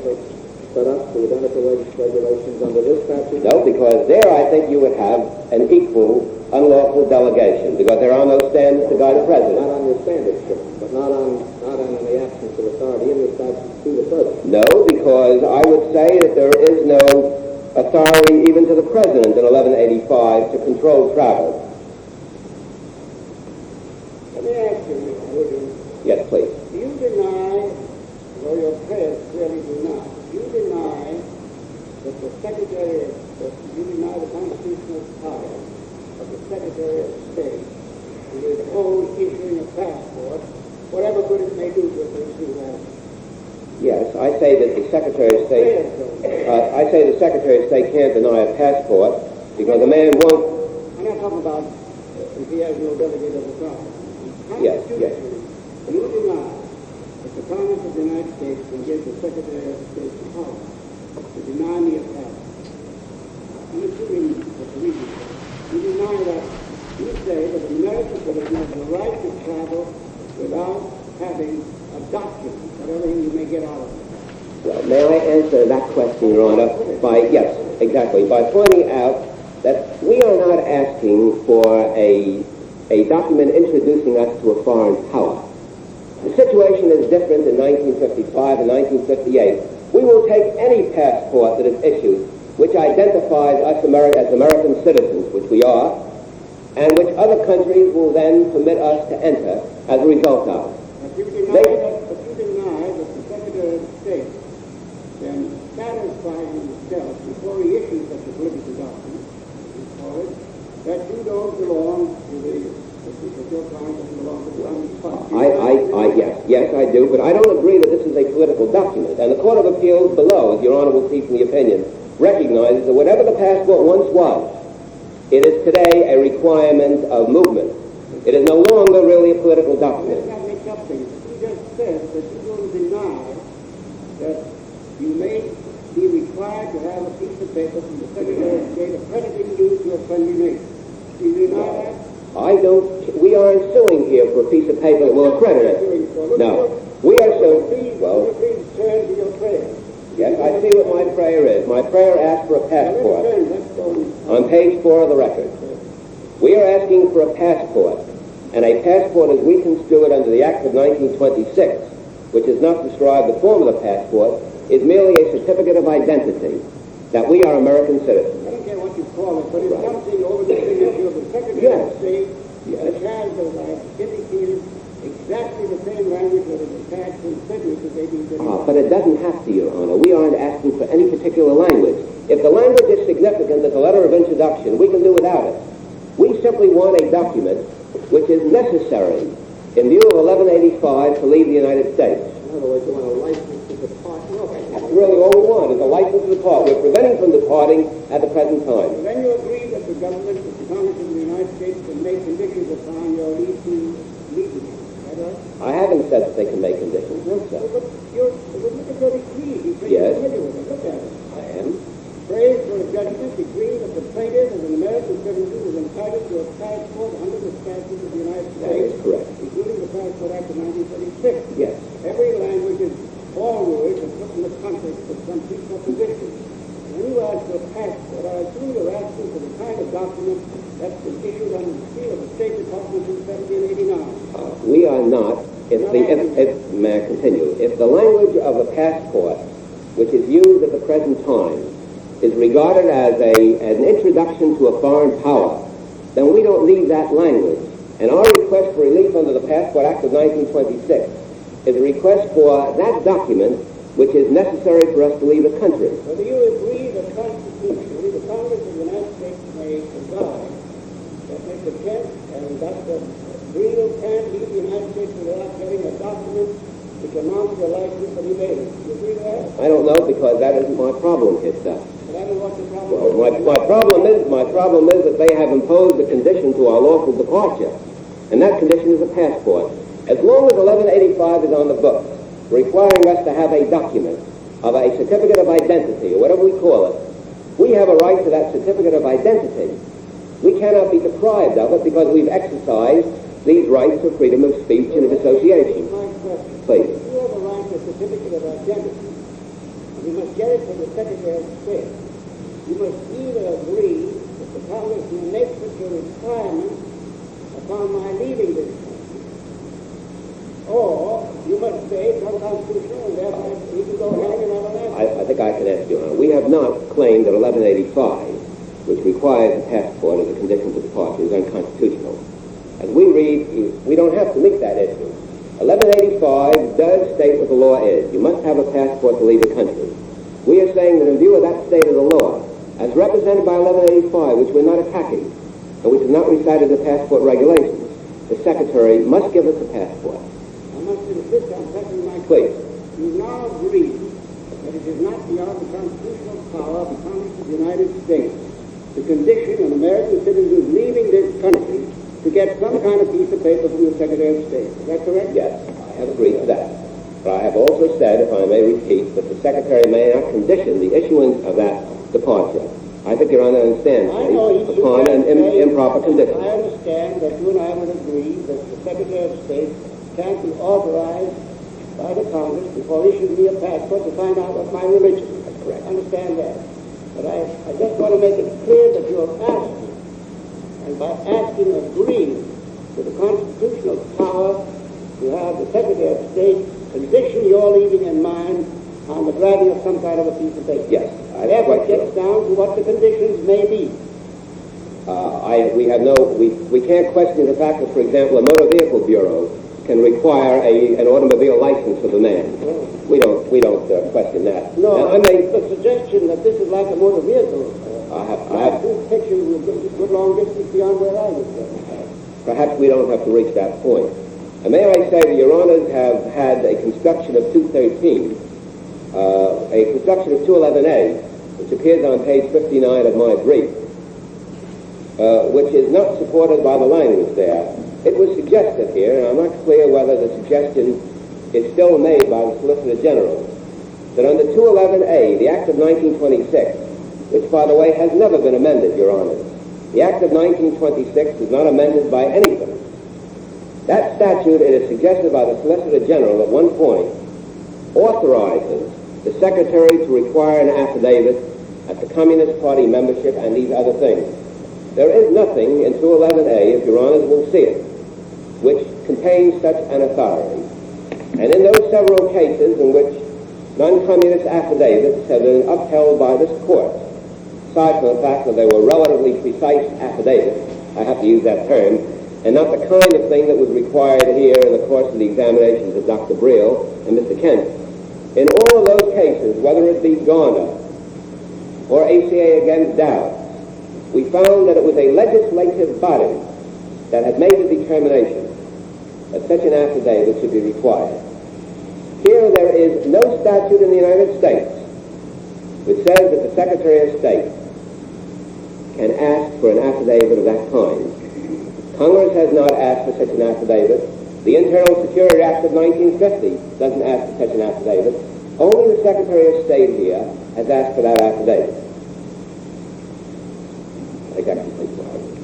C: set up the identical regulations under this statute?
E: No, because there I think you would have an equal unlawful delegation, because there are no standards to guide the President.
C: Not on your standards, but not on the absence of authority in the statute to the President.
E: No, because I would say that there is no authority even to the President in 1185 to control travel.
A: Let me ask you, would you,
E: Yes, please.
A: do you deny, or your prayers clearly do not, do you deny that the Secretary, that you deny the constitutional power of the Secretary of State to withhold issuing a passport, whatever good it may do to a person who has it?
E: Yes, I say that the Secretary of State... I say the Secretary of State can't deny a passport because the man won't...
A: I'm not talking about if he has no delegated authority.
E: Yes, yes.
A: You deny that the Congress of the United States can give the Secretary of State the power to deny me a passport. I'm assuming that the reason is you deny that. You say that an American citizen has the right to travel without having a document, whatever you may get out of it.
E: Well, may I answer that question, Your Honor, by pointing out that we are not asking for a document introducing us to a foreign power. The situation is different in 1955 and 1958. We will take any passport that is issued which identifies us as American citizens, which we are, and which other countries will then permit us to enter as a result of.
A: But you deny that the Secretary of State can satisfy himself before he issues such a political document, that you don't belong to that your client doesn't belong to the Congress.
E: Yes, I do, but I don't agree that this is a political document. And the Court of Appeals below, as Your Honor will see from the opinion, recognizes that whatever the passport once was, it is today a requirement of movement. It is no longer really a political document.
A: Let's not make up things. He just said that you don't deny that you may be required to have a piece of paper from the Secretary of State accrediting you to a friendly nation. Do you deny that?
E: I don't. We aren't suing here for a piece of paper that will accredit it. No. We are suing. Well,
A: please turn to your prayer.
E: Yes, I see what my prayer is. My prayer asks for a passport. On page 4 of the record. We are asking for a passport. And a passport, as we construe it under the Act of 1926, which does not describe the form of the passport, is merely a certificate of identity that we are American citizens.
A: I don't care what you call it, but it's something over the signature of the Secretary of State that has, as I've indicated, exactly the same language that is attached to the signature of 1835.
E: But it doesn't have to, Your Honor. We aren't asking for any particular language. If the language is significant as a letter of introduction, we can do without it. We simply want a document which is necessary in view of 1185 to leave the United States.
C: In other words, you want a license to depart.
E: That's really all we want, is a license to depart. We're preventing from departing at the present time.
A: Then you agree that the government, that the Congress of the United States can make conditions upon your leave to leave the country. Is that right?
E: I haven't said that they can make conditions. No, sir.
A: But look at the decree. You say
E: Yes.
A: you're familiar with it. Look at it.
E: I am.
A: Praise for a judgment decree that the plaintiff as an American citizen is entitled to a passport under the statutes of the United
E: That
A: States,
E: is correct.
A: including the Passport Act of 1936.
E: Yes.
A: Every language is all words are put in the context of some presupposition. When you ask for a passport, I assume you're asking for the kind of document that's been issued under the seal of the State Department in 1789.
E: We are not. May I continue? If the language of the passport, which is used at the present time, is regarded as an introduction to a foreign power, then we don't need that language. And our request for relief under the Passport Act of 1926 is a request for that document which is necessary for us to leave the country.
A: So do you agree that constitutionally the Congress of the United States may provide that Mr. Kent and Dr. Greenhill can't leave the United States without getting a document which amounts to a license that he made? Do you agree with that?
E: I don't know, because that isn't my problem here, sir.
A: But I don't know what the problem
E: Well,
A: is.
E: my problem is that they have imposed a condition to our lawful departure, and that condition is a passport. As long as 1185 is on the books, requiring us to have a document of a certificate of identity, or whatever we call it, we have a right to that certificate of identity. We cannot be deprived of it because we've exercised these rights of freedom of speech and of association.
A: My question.
E: Please.
A: You have a right to a certificate of identity. You must get it from the Secretary of State. You must either agree that the Congress will make such a requirement upon my leaving this country, or you must say it's unconstitutional and therefore you can go hang another man.
E: I think I can answer, Your Honor. We have not claimed that 1185, which requires a passport as a condition for departure, is unconstitutional. As we read, we don't have to meet that issue. 1185 does state what the law is. You must have a passport to leave the country. We are saying that in view of that state of the law, as represented by 1185, which we're not attacking, and which is not recited in the passport regulations, the Secretary must give us a passport.
A: I must insist on pressing my
E: Please.
A: question. You now agree that it is not beyond the constitutional power of the Congress of the United States to condition an American citizen leaving this country to get some kind of piece of paper from the Secretary of State. Is that correct?
E: Yes, I have agreed to that. But I have also said, if I may repeat, that the Secretary may not condition the issuance of that departure. I think Your Honor understands
A: I know
E: me, upon an improper condition.
A: I understand that you and I would agree that the Secretary of State can't be authorized by the Congress before issuing me a passport to find out what my religion is.
E: That's correct.
A: I understand that. But I just want to make it clear that you're asking, and by asking agreeing to the constitutional power to have the Secretary of State condition your leaving in mind on the grabbing of some kind of a piece of paper.
E: Yes, I
A: Therefore,
E: quite
A: it gets down to what the conditions may be.
E: We can't question the fact that, for example, a motor vehicle bureau can require an automobile license of a man. We don't question that.
A: No,
E: Now, I may,
A: the suggestion that this is like a motor vehicle.
E: I have,
A: This picture will go a good long distance beyond where I was.
E: perhaps we don't have to reach that point. And may I say that Your Honors have had a construction of 213, a construction of 211A, which appears on page 59 of my brief, which is not supported by the language there. It was suggested here, and I'm not clear whether the suggestion is still made by the Solicitor General, that under 211A, the Act of 1926, which, by the way, has never been amended, Your Honors, the Act of 1926 is not amended by anything. That statute, it is suggested by the Solicitor General at one point, authorizes the Secretary to require an affidavit at the Communist Party membership and these other things. There is nothing in 211A, if Your Honors will see it, which contains such an authority. And in those several cases in which non-communist affidavits have been upheld by this court, aside from the fact that they were relatively precise affidavits, I have to use that term, and not the kind of thing that was required here in the course of the examinations of Dr. Briel and Mr. Kent. In all of those cases, whether it be Garner or ACA against Dow, we found that it was a legislative body that had made the determination that such an affidavit should be required. Here there is no statute in the United States which says that the Secretary of State can ask for an affidavit of that kind. Congress has not asked for such an affidavit. The Internal Security Act of 1950 doesn't ask for such an affidavit. Only the Secretary of State here has asked for that affidavit. I think that completes my argument.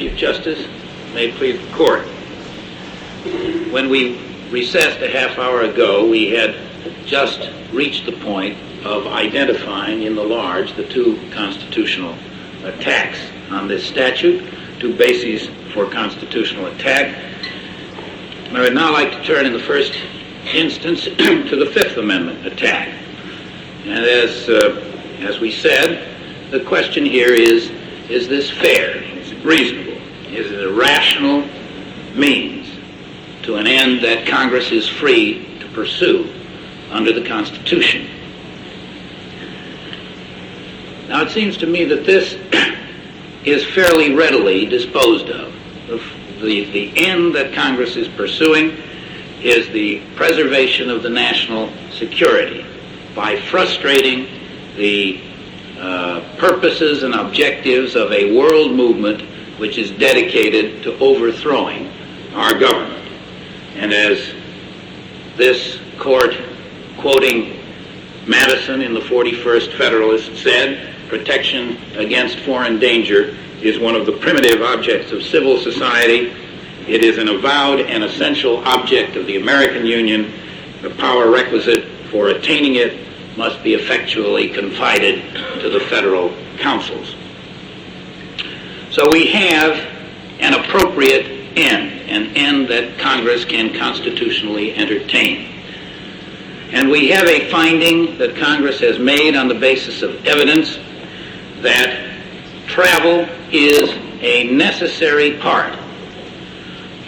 F: Chief Justice. May it please the Court. When we recessed a half hour ago, we had just reached the point of identifying in the large the two constitutional attacks on this statute, two bases for constitutional attack. And I would now like to turn in the first instance to the Fifth Amendment attack. And as we said, the question here is this fair? Is it reasonable? Is it a rational means to an end that Congress is free to pursue under the Constitution? Now, it seems to me that this is fairly readily disposed of. The end that Congress is pursuing is the preservation of the national security by frustrating the purposes and objectives of a world movement which is dedicated to overthrowing our government. And as this court, quoting Madison in the 41st Federalist, said, protection against foreign danger is one of the primitive objects of civil society. It is an avowed and essential object of the American Union. The power requisite for attaining it must be effectually confided to the federal councils. So we have an appropriate end, an end that Congress can constitutionally entertain. And we have a finding that Congress has made on the basis of evidence that travel is a necessary part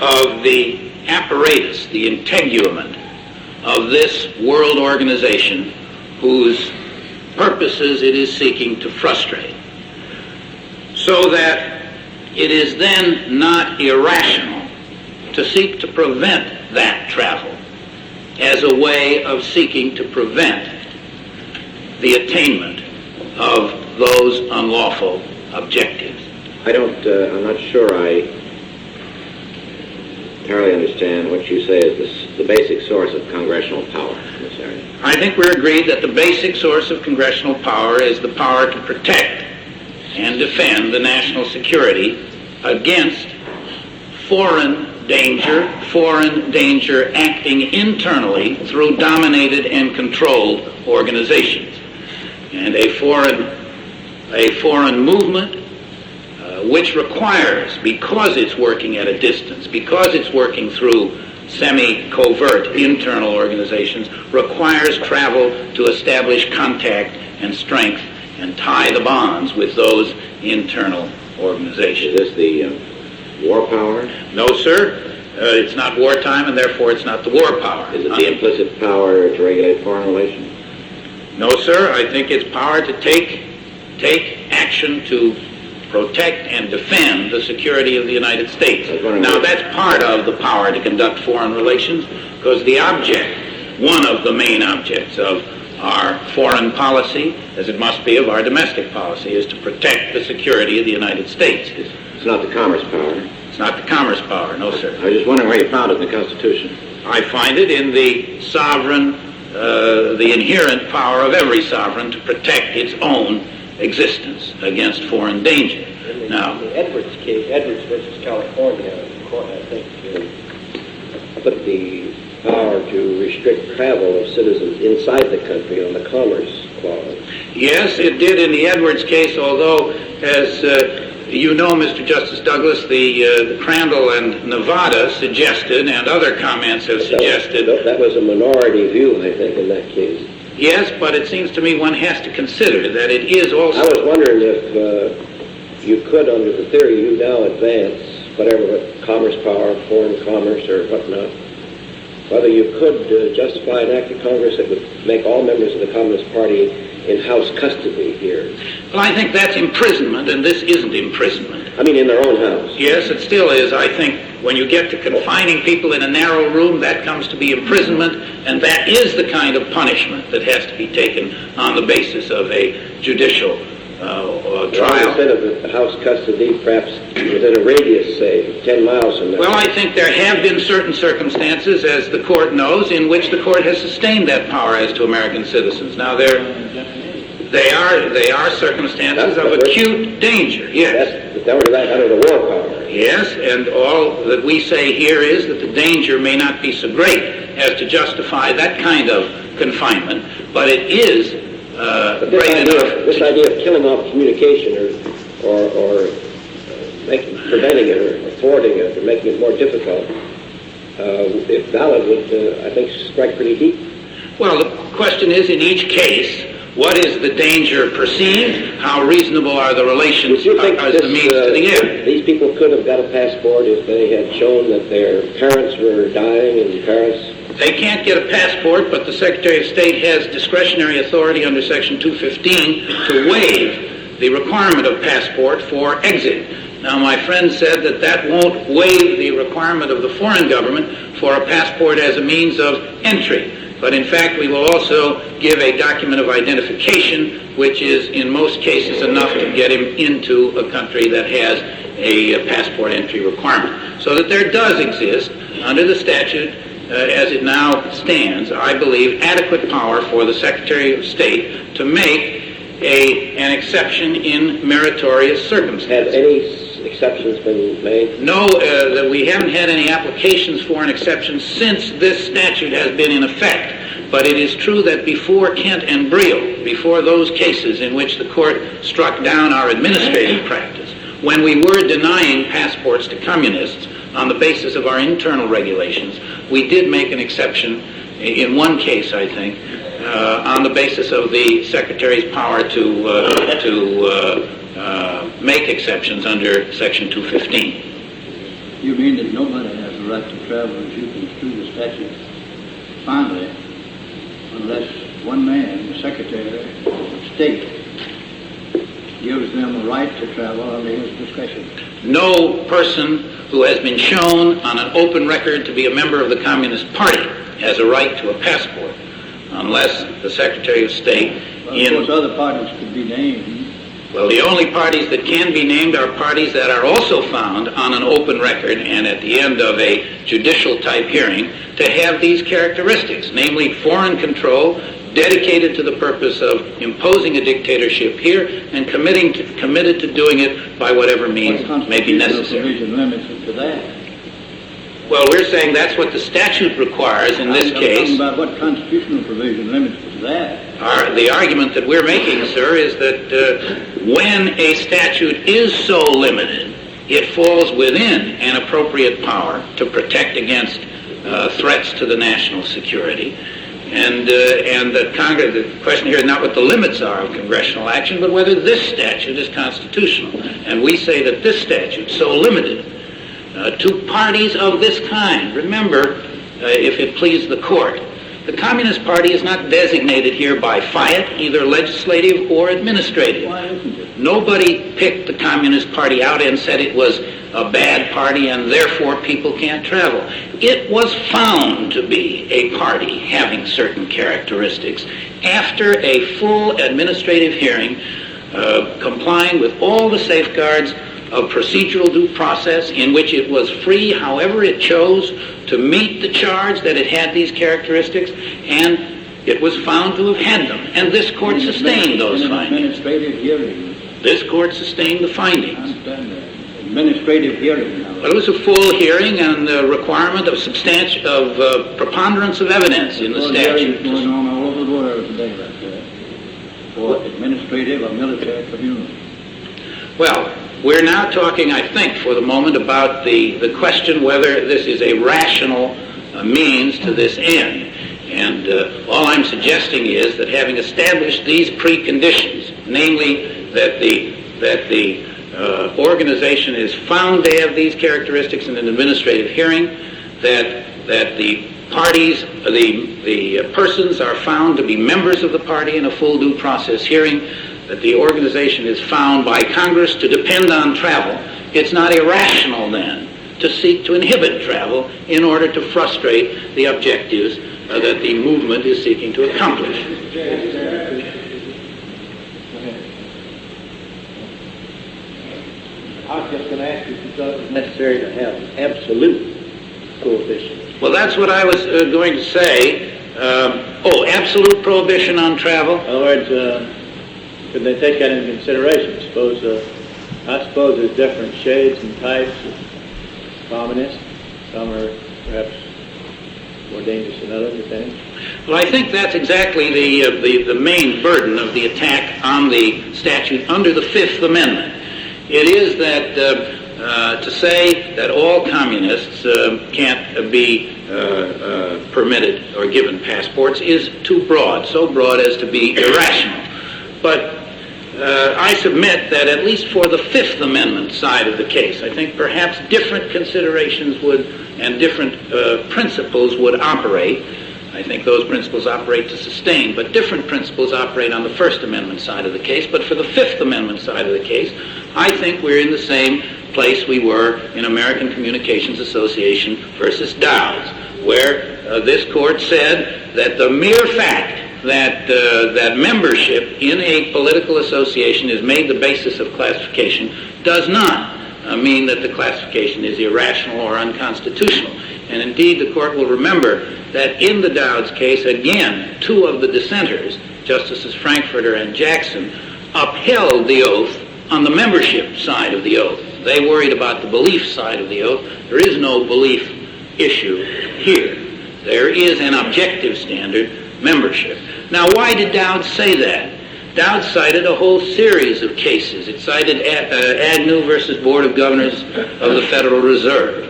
F: of the apparatus, the integument of this world organization whose purposes it is seeking to frustrate, so that it is then not irrational to seek to prevent that travel as a way of seeking to prevent the attainment of those unlawful objectives.
C: I'm not sure I entirely understand what you say is the basic source of congressional power in this area.
F: I think we're agreed that the basic source of congressional power is the power to protect and defend the national security against foreign danger acting internally through dominated and controlled organizations. And a foreign movement which requires, because it's working at a distance, because it's working through semi-covert internal organizations, requires travel to establish contact and strength and tie the bonds with those internal organizations.
C: Is this the war power?
F: No, sir. It's not wartime, and therefore it's not the war power.
C: Is it the implicit power to regulate foreign relations?
F: No, sir. I think it's power to take action to protect and defend the security of the United States. Now, that's part of the power to conduct foreign relations, because the object, one of the main objects of our foreign policy, as it must be of our domestic policy, is to protect the security of the United States.
C: It's not the commerce power.
F: It's not the commerce power, no, sir.
C: I was just wondering where you found it in the Constitution.
F: I find it in the sovereign, the inherent power of every sovereign to protect its own existence against foreign danger. Now,
D: the Edwards case, Edwards versus California, I think,
E: put the power to restrict travel of citizens inside the country on the Commerce Clause.
F: yes, it did in the Edwards case, although, as you know, Mr. Justice Douglas, the Crandall and Nevada suggested, and other comments have suggested...
E: That was a minority view, I think, in that case.
F: Yes, but it seems to me one has to consider that it is also...
E: I was wondering if you could, under the theory you now advance, whatever commerce power, foreign commerce, or whatnot, whether you could justify an act of Congress that would make all members of the Communist Party in house custody here.
F: Well, I think that's imprisonment, and this isn't imprisonment.
E: I mean, in their own house.
F: Yes, it still is. I think when you get to confining people in a narrow room, that comes to be imprisonment, and that is the kind of punishment that has to be taken on the basis of a judicial trial.
E: Instead of the house custody, perhaps within a radius, say, 10 miles from there.
F: Well, I think there have been certain circumstances, as the court knows, in which the court has sustained that power as to American citizens. Now, there They are circumstances of acute danger, yes.
E: That was right under the war power.
F: Yes, and all that we say here is that the danger may not be so great as to justify that kind of confinement, but it is great enough.
E: This idea of killing off communication or preventing it or thwarting it or making it more difficult, if valid, would, I think, strike pretty deep.
F: Well, the question is, in each case, what is the danger perceived? How reasonable are the relations
E: Would you think
F: as the means to the end?
E: These people could have got a passport if they had shown that their parents were dying in Paris?
F: They can't get a passport, but the Secretary of State has discretionary authority under Section 215 to waive the requirement of passport for exit. Now, my friend said that that won't waive the requirement of the foreign government for a passport as a means of entry. But in fact, we will also give a document of identification, which is in most cases enough to get him into a country that has a passport entry requirement. So that there does exist, under the statute as it now stands, I believe, adequate power for the Secretary of State to make an exception in meritorious circumstances.
E: Have any exceptions been made?
F: No, that we haven't had any applications for an exception since this statute has been in effect. But it is true that before Kent and Briel, before those cases in which the court struck down our administrative practice, when we were denying passports to communists on the basis of our internal regulations, we did make an exception in one case, I think, on the basis of the Secretary's power to make exceptions under Section 215.
G: You mean that nobody has the right to travel as you construe the statute finally, unless one man, the Secretary of State, gives them the right to travel under his discretion?
F: No person who has been shown on an open record to be a member of the Communist Party has a right to a passport, unless the Secretary of State...
G: Well, of course, other parties could be named.
F: Well, the only parties that can be named are parties that are also found on an open record and at the end of a judicial-type hearing to have these characteristics, namely foreign control, dedicated to the purpose of imposing a dictatorship here and committed to doing it by whatever means may be necessary.
G: Provision limits it to that.
F: Well, we're saying that's what the statute requires in this case.
G: I'm talking about what constitutional provision limits it to that.
F: The argument that we're making, sir, is that when a statute is so limited, it falls within an appropriate power to protect against threats to the national security. And that Congress, the question here is not what the limits are of congressional action, but whether this statute is constitutional. And we say that this statute, so limited to parties of this kind, remember, if it please the court, the Communist Party is not designated here by fiat, either legislative or administrative.
G: Why isn't it?
F: Nobody picked the Communist Party out and said it was a bad party and therefore people can't travel. It was found to be a party having certain characteristics after a full administrative hearing, complying with all the safeguards of procedural due process, in which it was free however it chose to meet the charge that it had these characteristics, and it was found to have had them. And this court sustained those findings.
G: Administrative hearing.
F: This court sustained the
G: I
F: findings.
G: understand that. Administrative hearing.
F: But it was a full hearing and the requirement of preponderance of evidence in the
G: Hearings
F: statute.
G: going on all over the world today like that. For administrative or military tribunal.
F: Well, we're now talking, I think, for the moment about the question whether this is a rational means to this end. And all I'm suggesting is that having established these preconditions, namely that the organization is found to have these characteristics in an administrative hearing, that the parties, the persons are found to be members of the party in a full due process hearing, that the organization is found by Congress to depend on travel, it's not irrational then to seek to inhibit travel in order to frustrate the objectives that the movement is seeking to accomplish.
H: I was just going to ask you if you thought it was necessary to have absolute prohibition.
F: Well, that's what I was going to say. Absolute prohibition on travel?
H: In other words, Could they take that into consideration? I suppose there's different shades and types of communists. Some are perhaps more dangerous than others, depending.
F: Well, I think that's exactly the main burden of the attack on the statute under the Fifth Amendment. It is that to say that all communists can't be permitted or given passports is too broad, so broad as to be irrational. But I submit that at least for the Fifth Amendment side of the case, I think perhaps different considerations and different principles would operate. I think those principles operate to sustain, but different principles operate on the First Amendment side of the case. But for the Fifth Amendment side of the case, I think we're in the same place we were in American Communications Association versus Dowds, where this court said that the mere fact that membership in a political association is made the basis of classification does not mean that the classification is irrational or unconstitutional. And indeed, the court will remember that in the Dowds case, again, two of the dissenters, Justices Frankfurter and Jackson, upheld the oath on the membership side of the oath. They worried about the belief side of the oath. There is no belief issue here. There is an objective standard, membership. Now, why did Dowds say that? Dowds cited a whole series of cases. It cited Agnew versus Board of Governors of the Federal Reserve,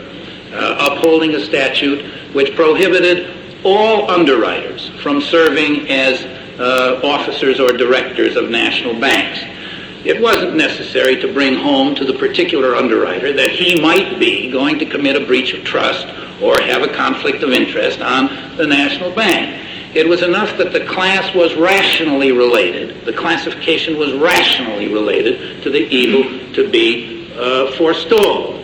F: upholding a statute which prohibited all underwriters from serving as officers or directors of national banks. It wasn't necessary to bring home to the particular underwriter that he might be going to commit a breach of trust or have a conflict of interest on the national bank. It was enough that the class was rationally related, the classification was rationally related to the evil to be forestalled.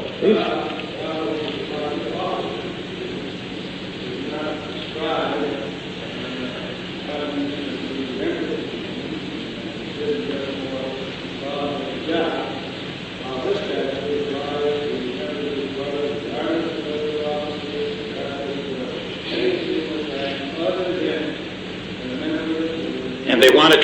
F: And they want to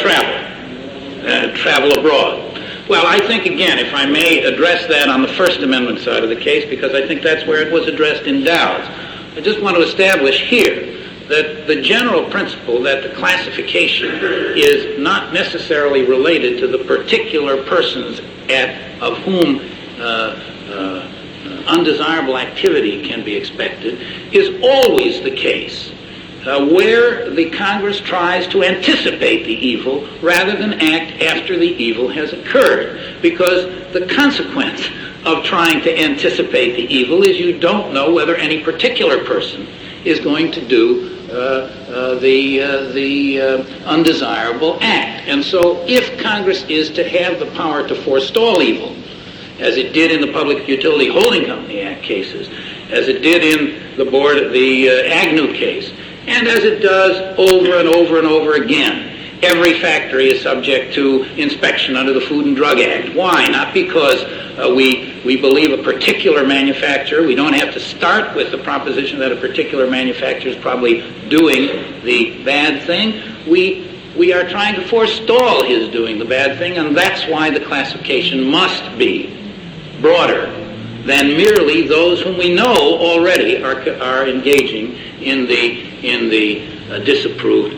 F: travel abroad. Well, I think, again, if I may address that on the First Amendment side of the case, because I think that's where it was addressed in Dowds, I just want to establish here that the general principle that the classification is not necessarily related to the particular persons of whom undesirable activity can be expected is always the case where the Congress tries to anticipate the evil rather than act after the evil has occurred. Because the consequence of trying to anticipate the evil is you don't know whether any particular person is going to do the undesirable act. And so if Congress is to have the power to forestall evil, as it did in the Public Utility Holding Company Act cases, as it did in the Agnew case, and as it does over and over and over again, every factory is subject to inspection under the Food and Drug Act. Why? Not because we believe a particular manufacturer. We don't have to start with the proposition that a particular manufacturer is probably doing the bad thing. We are trying to forestall his doing the bad thing, and that's why the classification must be broader than merely those whom we know already are engaging in the disapproved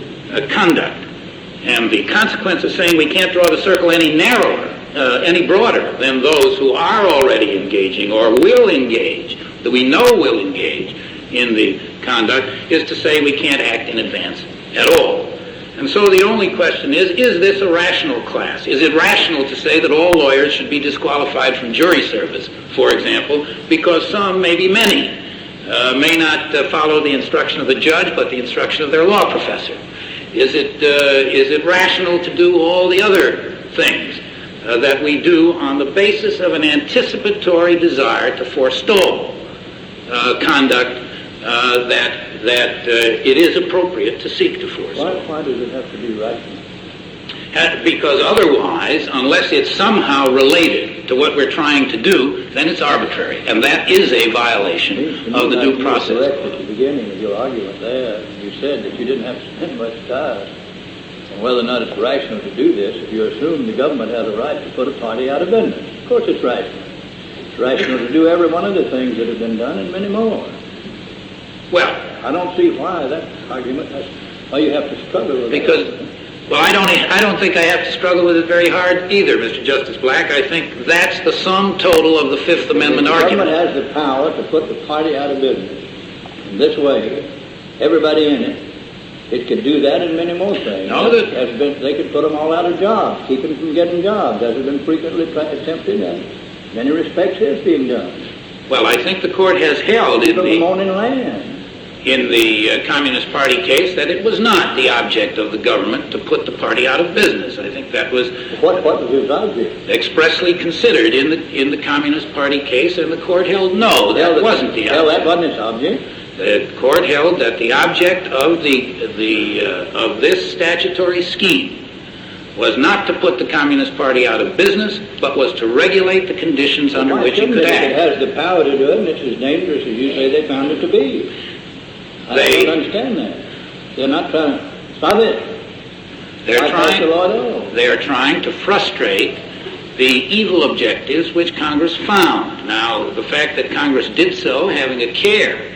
F: conduct. And the consequence of saying we can't draw the circle any narrower, any broader than those who are already engaging or will engage, that we know will engage in the conduct, is to say we can't act in advance at all. And so the only question is this a rational class? Is it rational to say that all lawyers should be disqualified from jury service, for example, because some, maybe many, may not follow the instruction of the judge, but the instruction of their law professor? Is it rational to do all the other things that we do on the basis of an anticipatory desire to forestall conduct that it is appropriate to seek to forestall?
H: Why does it have to be rational?
F: Because otherwise, unless it's somehow related to what we're trying to do, then it's arbitrary, and that is a violation of the due process.
H: Correct at the beginning of your argument there, you said that you didn't have to spend much time whether or not it's rational to do this if you assume the government has a right to put a party out of business. Of course it's rational. It's rational to do every one of the things that have been done and many more.
F: Well,
H: I don't see why that argument, that's why you have to struggle with it.
F: because, well, I don't think I have to struggle with it very hard either, Mr. Justice Black. I think that's the sum total of the Fifth Amendment argument.
H: The government has the power to put the party out of business. In this way, everybody in it could do that and many more things.
F: No,
H: they could put them all out of jobs, keep them from getting jobs, as has been frequently attempted, and in many respects is being done.
F: Well, I think the court has held
H: Keep them owning land.
F: in the Communist Party case that it was not the object of the government to put the party out of business. I think that was
H: What was his object?
F: expressly considered in the Communist Party case, and the court held no, that wasn't the
H: Well,
F: object.
H: that wasn't his object.
F: The court held that the object of of this statutory scheme was not to put the Communist Party out of business, but was to regulate the conditions under
H: Why
F: which it
H: shouldn't
F: could
H: it?
F: act.
H: It has the power to do it, and it's as dangerous as you say they found it to be. I don't understand that. They're not trying to stop it.
F: They're
H: Why pass the law at all?
F: They are trying to frustrate the evil objectives which Congress found. Now, the fact that Congress did so, having a care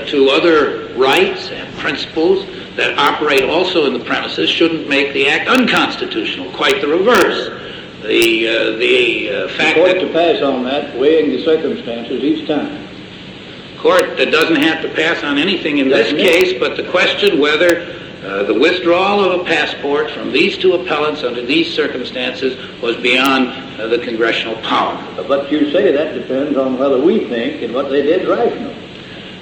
F: to other rights and principles that operate also in the premises, shouldn't make the act unconstitutional. Quite the reverse. The fact
H: The court
F: that
H: to pass on that, weighing the circumstances each time.
F: court that doesn't have to pass on anything in this case, but the question whether the withdrawal of a passport from these two appellants under these circumstances was beyond the congressional power.
H: But you say that depends on whether we think and what they did rational.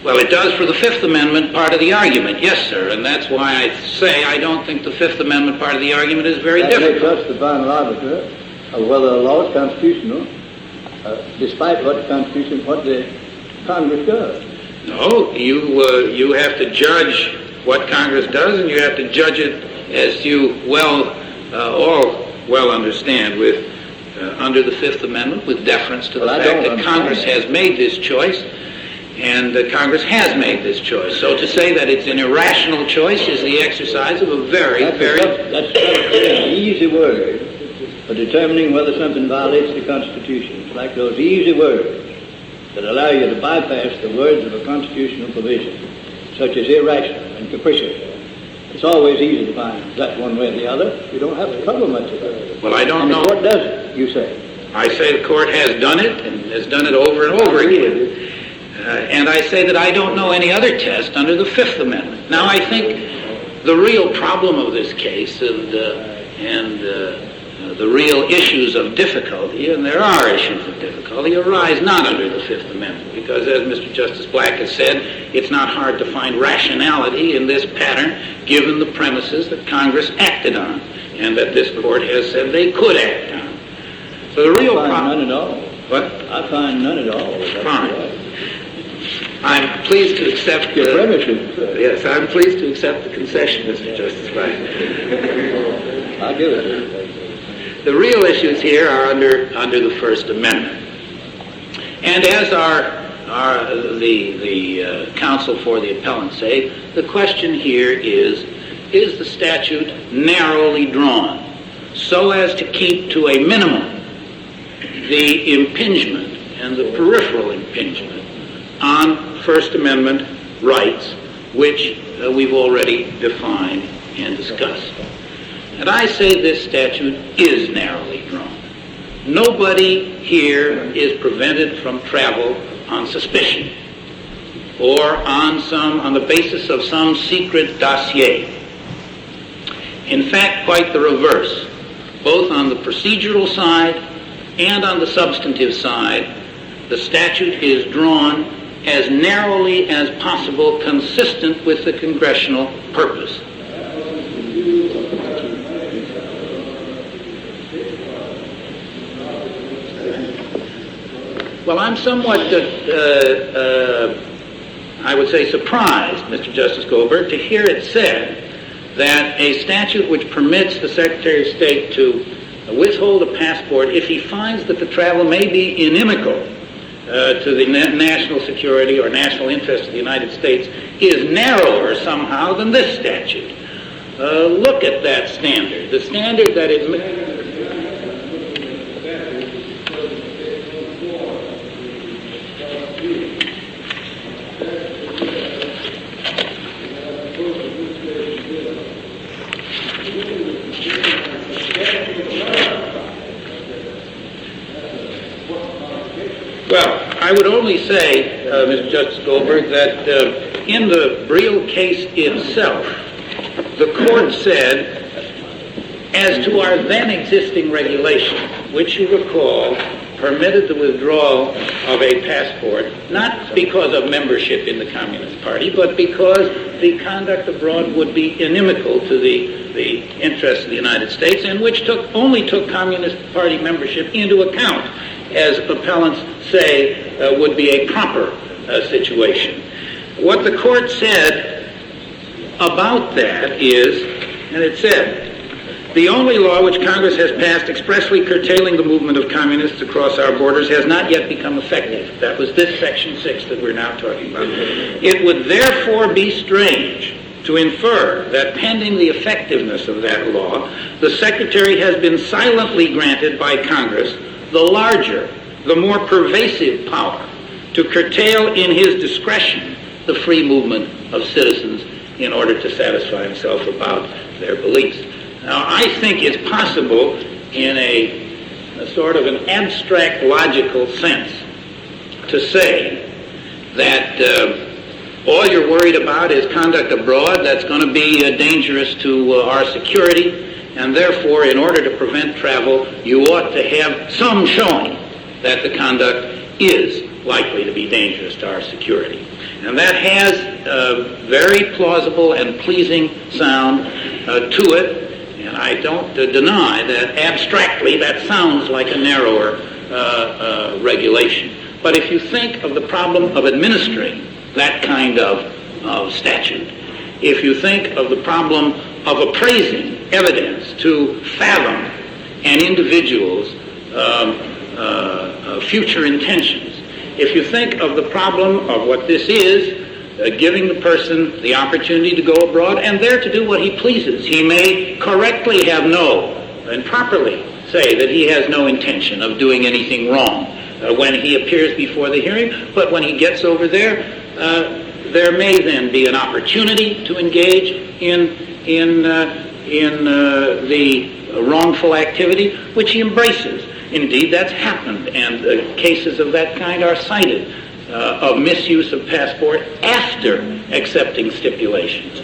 F: Well, it does for the Fifth Amendment part of the argument, yes, sir, and that's why I say I don't think the Fifth Amendment part of the argument is very
H: That
F: difficult.
H: makes us the final arbiter of whether a law is constitutional, despite what the Congress does.
F: No, you have to judge what Congress does, and you have to judge it as you all well understand with under the Fifth Amendment, with deference to the fact that Congress has made this choice, and Congress has made this choice. So to say that it's an irrational choice is the exercise of a
H: That's an easy word for determining whether something violates the Constitution. It's like those easy words that allow you to bypass the words of a constitutional provision, such as irrational and capricious. It's always easy to find that one way or the other. You don't have to cover much of it.
F: Well, I don't know.
H: And the court does it, you say.
F: I say the court has done it, and has done it over and over again. And I say that I don't know any other test under the Fifth Amendment. Now, I think the real problem of this case and the real issues of difficulty, and there are issues of difficulty, arise not under the Fifth Amendment, because as Mr. Justice Black has said, it's not hard to find rationality in this pattern given the premises that Congress acted on, and that this court has said they could act on. So the real problem...
H: I find none at all.
F: What?
H: I find none at all.
F: Fine. I'm pleased to accept
H: Your premises.
F: Yes, I'm pleased to accept the concession, Mr. Justice Black.
H: I'll give it to you.
F: The real issues here are under the First Amendment. And as the counsel for the appellant say, the question here is the statute narrowly drawn so as to keep to a minimum the impingement and the peripheral impingement on First Amendment rights, which we've already defined and discussed. And I say this statute is narrowly drawn. Nobody here is prevented from travel on suspicion or on the basis of some secret dossier. In fact, quite the reverse. Both on the procedural side and on the substantive side, the statute is drawn as narrowly as possible, consistent with the congressional purpose. Well, I'm somewhat, I would say, surprised, Mr. Justice Goldberg, to hear it said that a statute which permits the Secretary of State to withhold a passport if he finds that the travel may be inimical to the national security or national interest of the United States is narrower somehow than this statute. look at that standard, the standard that it... Well, I would only say, Mr. Justice Goldberg, that in the Breel case itself, the court said, as to our then existing regulation, which you recall permitted the withdrawal of a passport, not because of membership in the Communist Party, but because the conduct abroad would be inimical to the interests of the United States, and which only took Communist Party membership into account, as appellants say would be a proper situation. What the court said about that is, and it said, the only law which Congress has passed expressly curtailing the movement of communists across our borders has not yet become effective. That was this Section 6 that we're now talking about. It would therefore be strange to infer that pending the effectiveness of that law, the Secretary has been silently granted by Congress the larger, the more pervasive power to curtail in his discretion the free movement of citizens in order to satisfy himself about their beliefs. Now, I think it's possible in a sort of an abstract logical sense to say that all you're worried about is conduct abroad that's going to be dangerous to our security, and therefore, in order to prevent travel, you ought to have some showing that the conduct is likely to be dangerous to our security. And that has a very plausible and pleasing sound to it, and I don't deny that abstractly that sounds like a narrower regulation. But if you think of the problem of administering that kind of statute, if you think of the problem of appraising evidence to fathom an individual's future intentions, if you think of the problem of what this is, giving the person the opportunity to go abroad and there to do what he pleases. He may correctly have and properly say that he has no intention of doing anything wrong when he appears before the hearing, but when he gets over there, there may then be an opportunity to engage in the wrongful activity, which he embraces. Indeed, that's happened, and cases of that kind are cited of misuse of passport after accepting stipulations.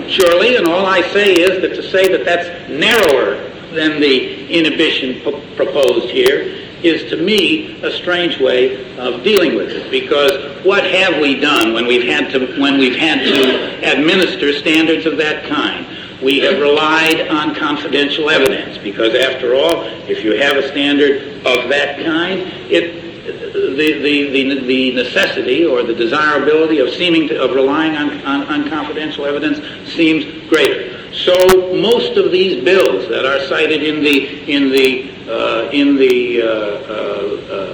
F: Surely, and all I say is that to say that that's narrower than the inhibition proposed here is to me a strange way of dealing with it, because what have we done when we've had to administer standards of that kind? We have relied on confidential evidence, because after all, if you have a standard of that kind, the necessity or the desirability of relying on confidential evidence seems greater. So most of these bills that are cited in the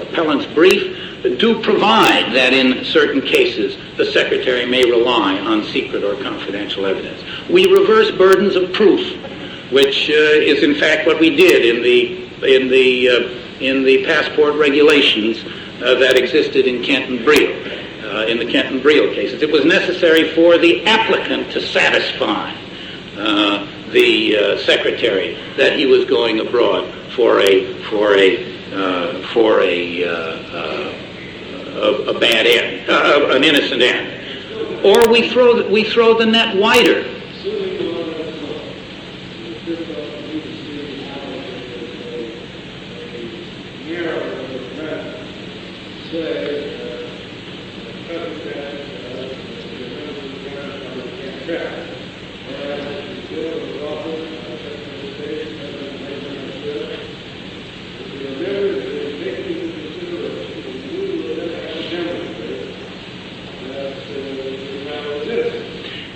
F: appellant's brief do provide that in certain cases the Secretary may rely on secret or confidential evidence. We reverse burdens of proof, which is in fact what we did in the passport regulations that existed in Kenton Breel, in the Kenton Breel cases. It was necessary for the applicant to satisfy the Secretary that he was going abroad for a bad end, an innocent end, or we throw the net wider.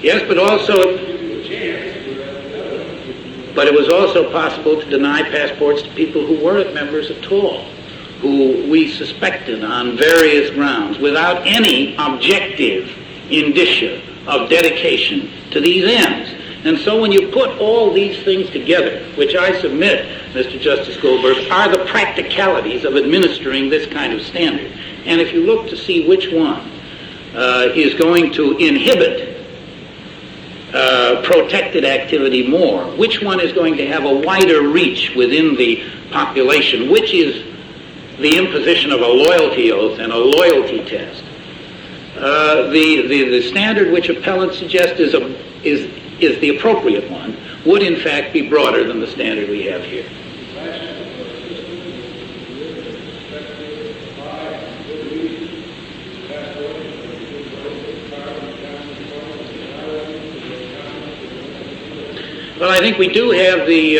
F: Yes, but it was also possible to deny passports to people who weren't members at all. who we suspected on various grounds without any objective indicia of dedication to these ends. And so when you put all these things together, which I submit, Mr. Justice Goldberg, are the practicalities of administering this kind of standard. And if you look to see which one is going to inhibit protected activity more, which one is going to have a wider reach within the population, which is the imposition of a loyalty oath and a loyalty test, the standard which appellants suggest is the appropriate one, would in fact be broader than the standard we have here. Well, I think we do have the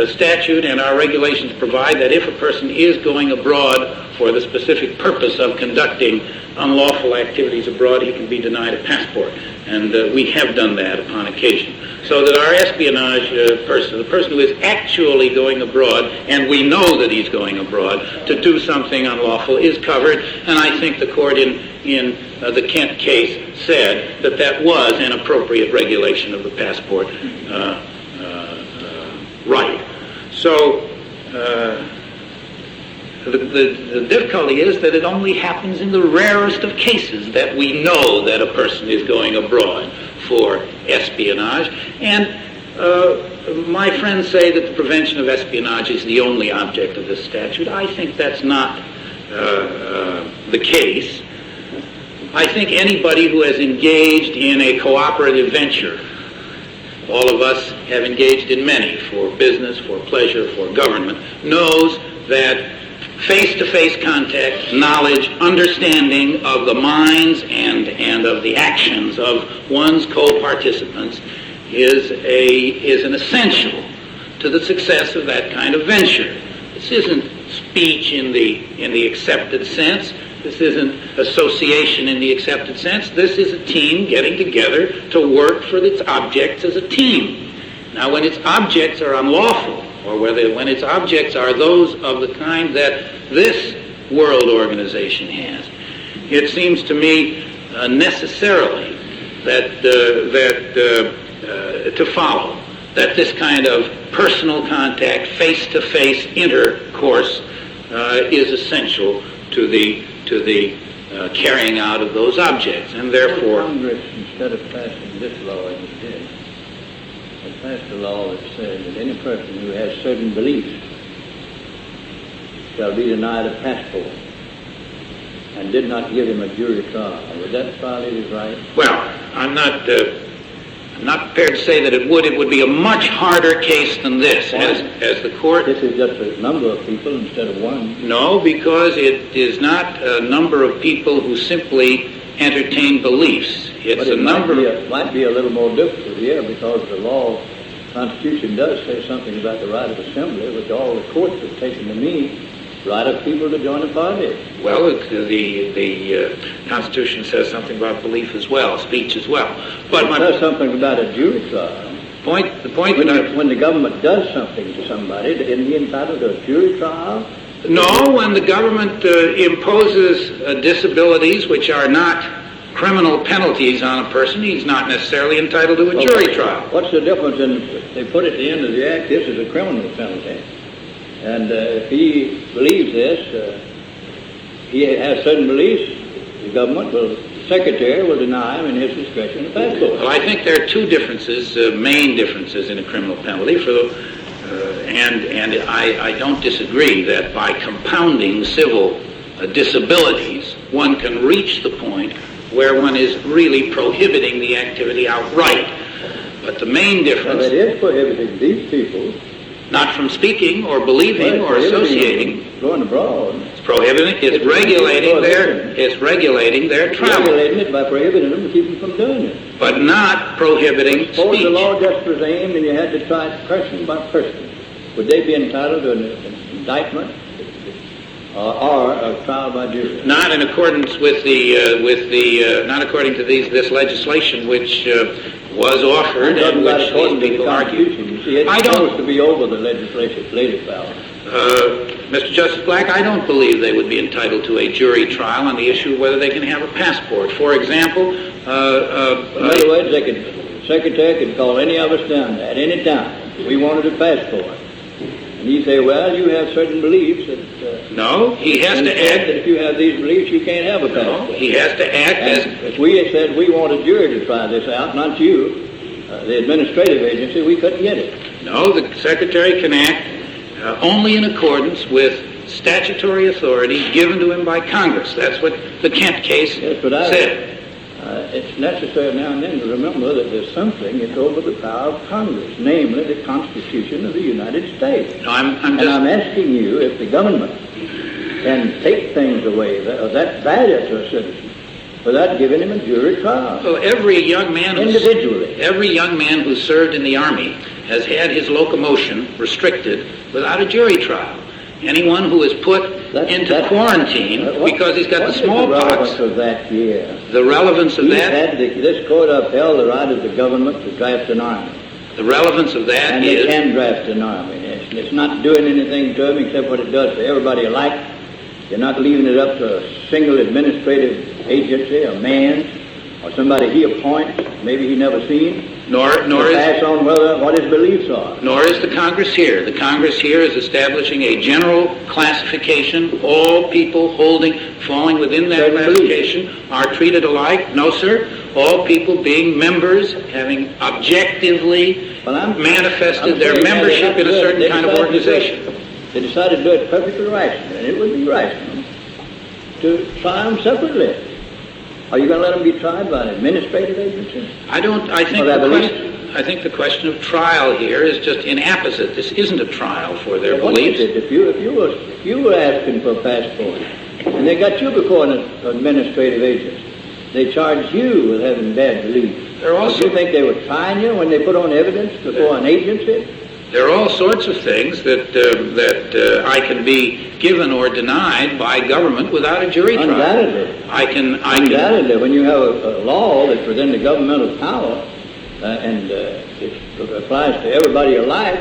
F: statute, and our regulations provide that if a person is going abroad for the specific purpose of conducting unlawful activities abroad, he can be denied a passport. And we have done that upon occasion. So that our espionage person, the person who is actually going abroad, and we know that he's going abroad to do something unlawful, is covered. And I think the court in the Kent case said that that was an appropriate regulation of the passport right. So the difficulty is that it only happens in the rarest of cases that we know that a person is going abroad for espionage. And my friends say that the prevention of espionage is the only object of this statute. I think that's not the case. I think anybody who has engaged in a cooperative venture, all of us have engaged in many, for business, for pleasure, for government, knows that face-to-face contact, knowledge, understanding of the minds and of the actions of one's co-participants is an essential to the success of that kind of venture. This isn't speech in the accepted sense. This isn't association in the accepted sense. This is a team getting together to work for its objects as a team. Now, when its objects are unlawful, or when its objects are those of the kind that this world organization has, it seems to me necessarily to follow that this kind of personal contact, face-to-face intercourse is essential to the carrying out of those objects, and therefore
H: Congress, instead of passing this law as it did, has passed a law that says that any person who has certain beliefs shall be denied a passport, and did not give him a jury trial. Would that violate his right?
F: Well, I'm not prepared to say that it would. It would be a much harder case than this, as the court.
H: This is just a number of people instead of one.
F: No, because it is not a number of people who simply entertain beliefs. It's a number.
H: It might be a little more difficult here because the law, Constitution does say something about the right of assembly, which all the courts have taken to mean right of people to join a party.
F: Well, the Constitution says something about belief as well, speech as well. But
H: it says something about a jury trial.
F: When
H: the government does something to somebody, isn't he entitled to a jury trial?
F: No, when the government imposes disabilities which are not criminal penalties on a person, he's not necessarily entitled to a jury trial.
H: What's the difference they put at the end of the act, this is a criminal penalty. And if he believes this, he has certain beliefs, the secretary will deny him in his discretion a passport.
F: Well, I think there are two differences, main differences in a criminal penalty, and I don't disagree that by compounding civil disabilities, one can reach the point where one is really prohibiting the activity outright. But the main difference...
H: Well, it is prohibiting these people...
F: Not from speaking or believing or associating.
H: Going abroad.
F: It's prohibiting. It's regulating their travel.
H: Regulating it by prohibiting them to keep them from doing it.
F: But not prohibiting
H: Suppose
F: speech.
H: the law just was aimed and you had to try it person by person. Would they be entitled to an indictment or a trial by jury?
F: Not in accordance with not according to this legislation which was offered and which these people argued.
H: You see, it's supposed to be over the legislative power.
F: Mr. Justice Black, I don't believe they would be entitled to a jury trial on the issue of whether they can have a passport. For example,
H: In other words, the secretary could call any of us down at any time. We wanted a passport. And you say, well, you have certain beliefs that...
F: no, he has to act...
H: that if you have these beliefs, you can't have a passport.
F: No, he has to act as...
H: If we said we want a jury to try this out, not you, the administrative agency, we couldn't get it.
F: No, the secretary can act only in accordance with statutory authority given to him by Congress. That's what the Kent case said.
H: It's necessary now and then to remember that there's something that's over the power of Congress, namely the Constitution of the United States.
F: No, I'm
H: I'm asking you if the government can take things away that value to a citizen without giving him a jury trial.
F: Well, every young man who served in the Army has had his locomotion restricted without a jury trial. Anyone who is put into quarantine because he's got the smallpox.
H: The relevance of that year?
F: The relevance of that?
H: This court upheld the right of the government to draft an army.
F: The relevance of that
H: and
F: is...
H: they can draft an army. It's not doing anything to them except what it does for everybody alike. You're not leaving it up to a single administrative agency, a man, or somebody he appoints, maybe he never seen.
F: Nor
H: pass on what his beliefs are.
F: Nor is the Congress here. The Congress here is establishing a general classification. All people falling within that classification are treated alike. No, sir. All people being members, having objectively manifested their membership in a certain kind of organization.
H: They decided to do it perfectly rational, and it would be rational to try them separately. Are you going to let them be tried by an administrative agency?
F: I think the question of trial here is just inapposite. This isn't a trial for their beliefs.
H: If you were asking for a passport and they got you before an administrative agency, they charged you with having bad beliefs. Do you think they were trying you when they put on evidence before an agency?
F: There are all sorts of things that I can be given or denied by government without a jury trial.
H: Undoubtedly. Undoubtedly, when you have a law that's within the governmental power and it applies to everybody alike,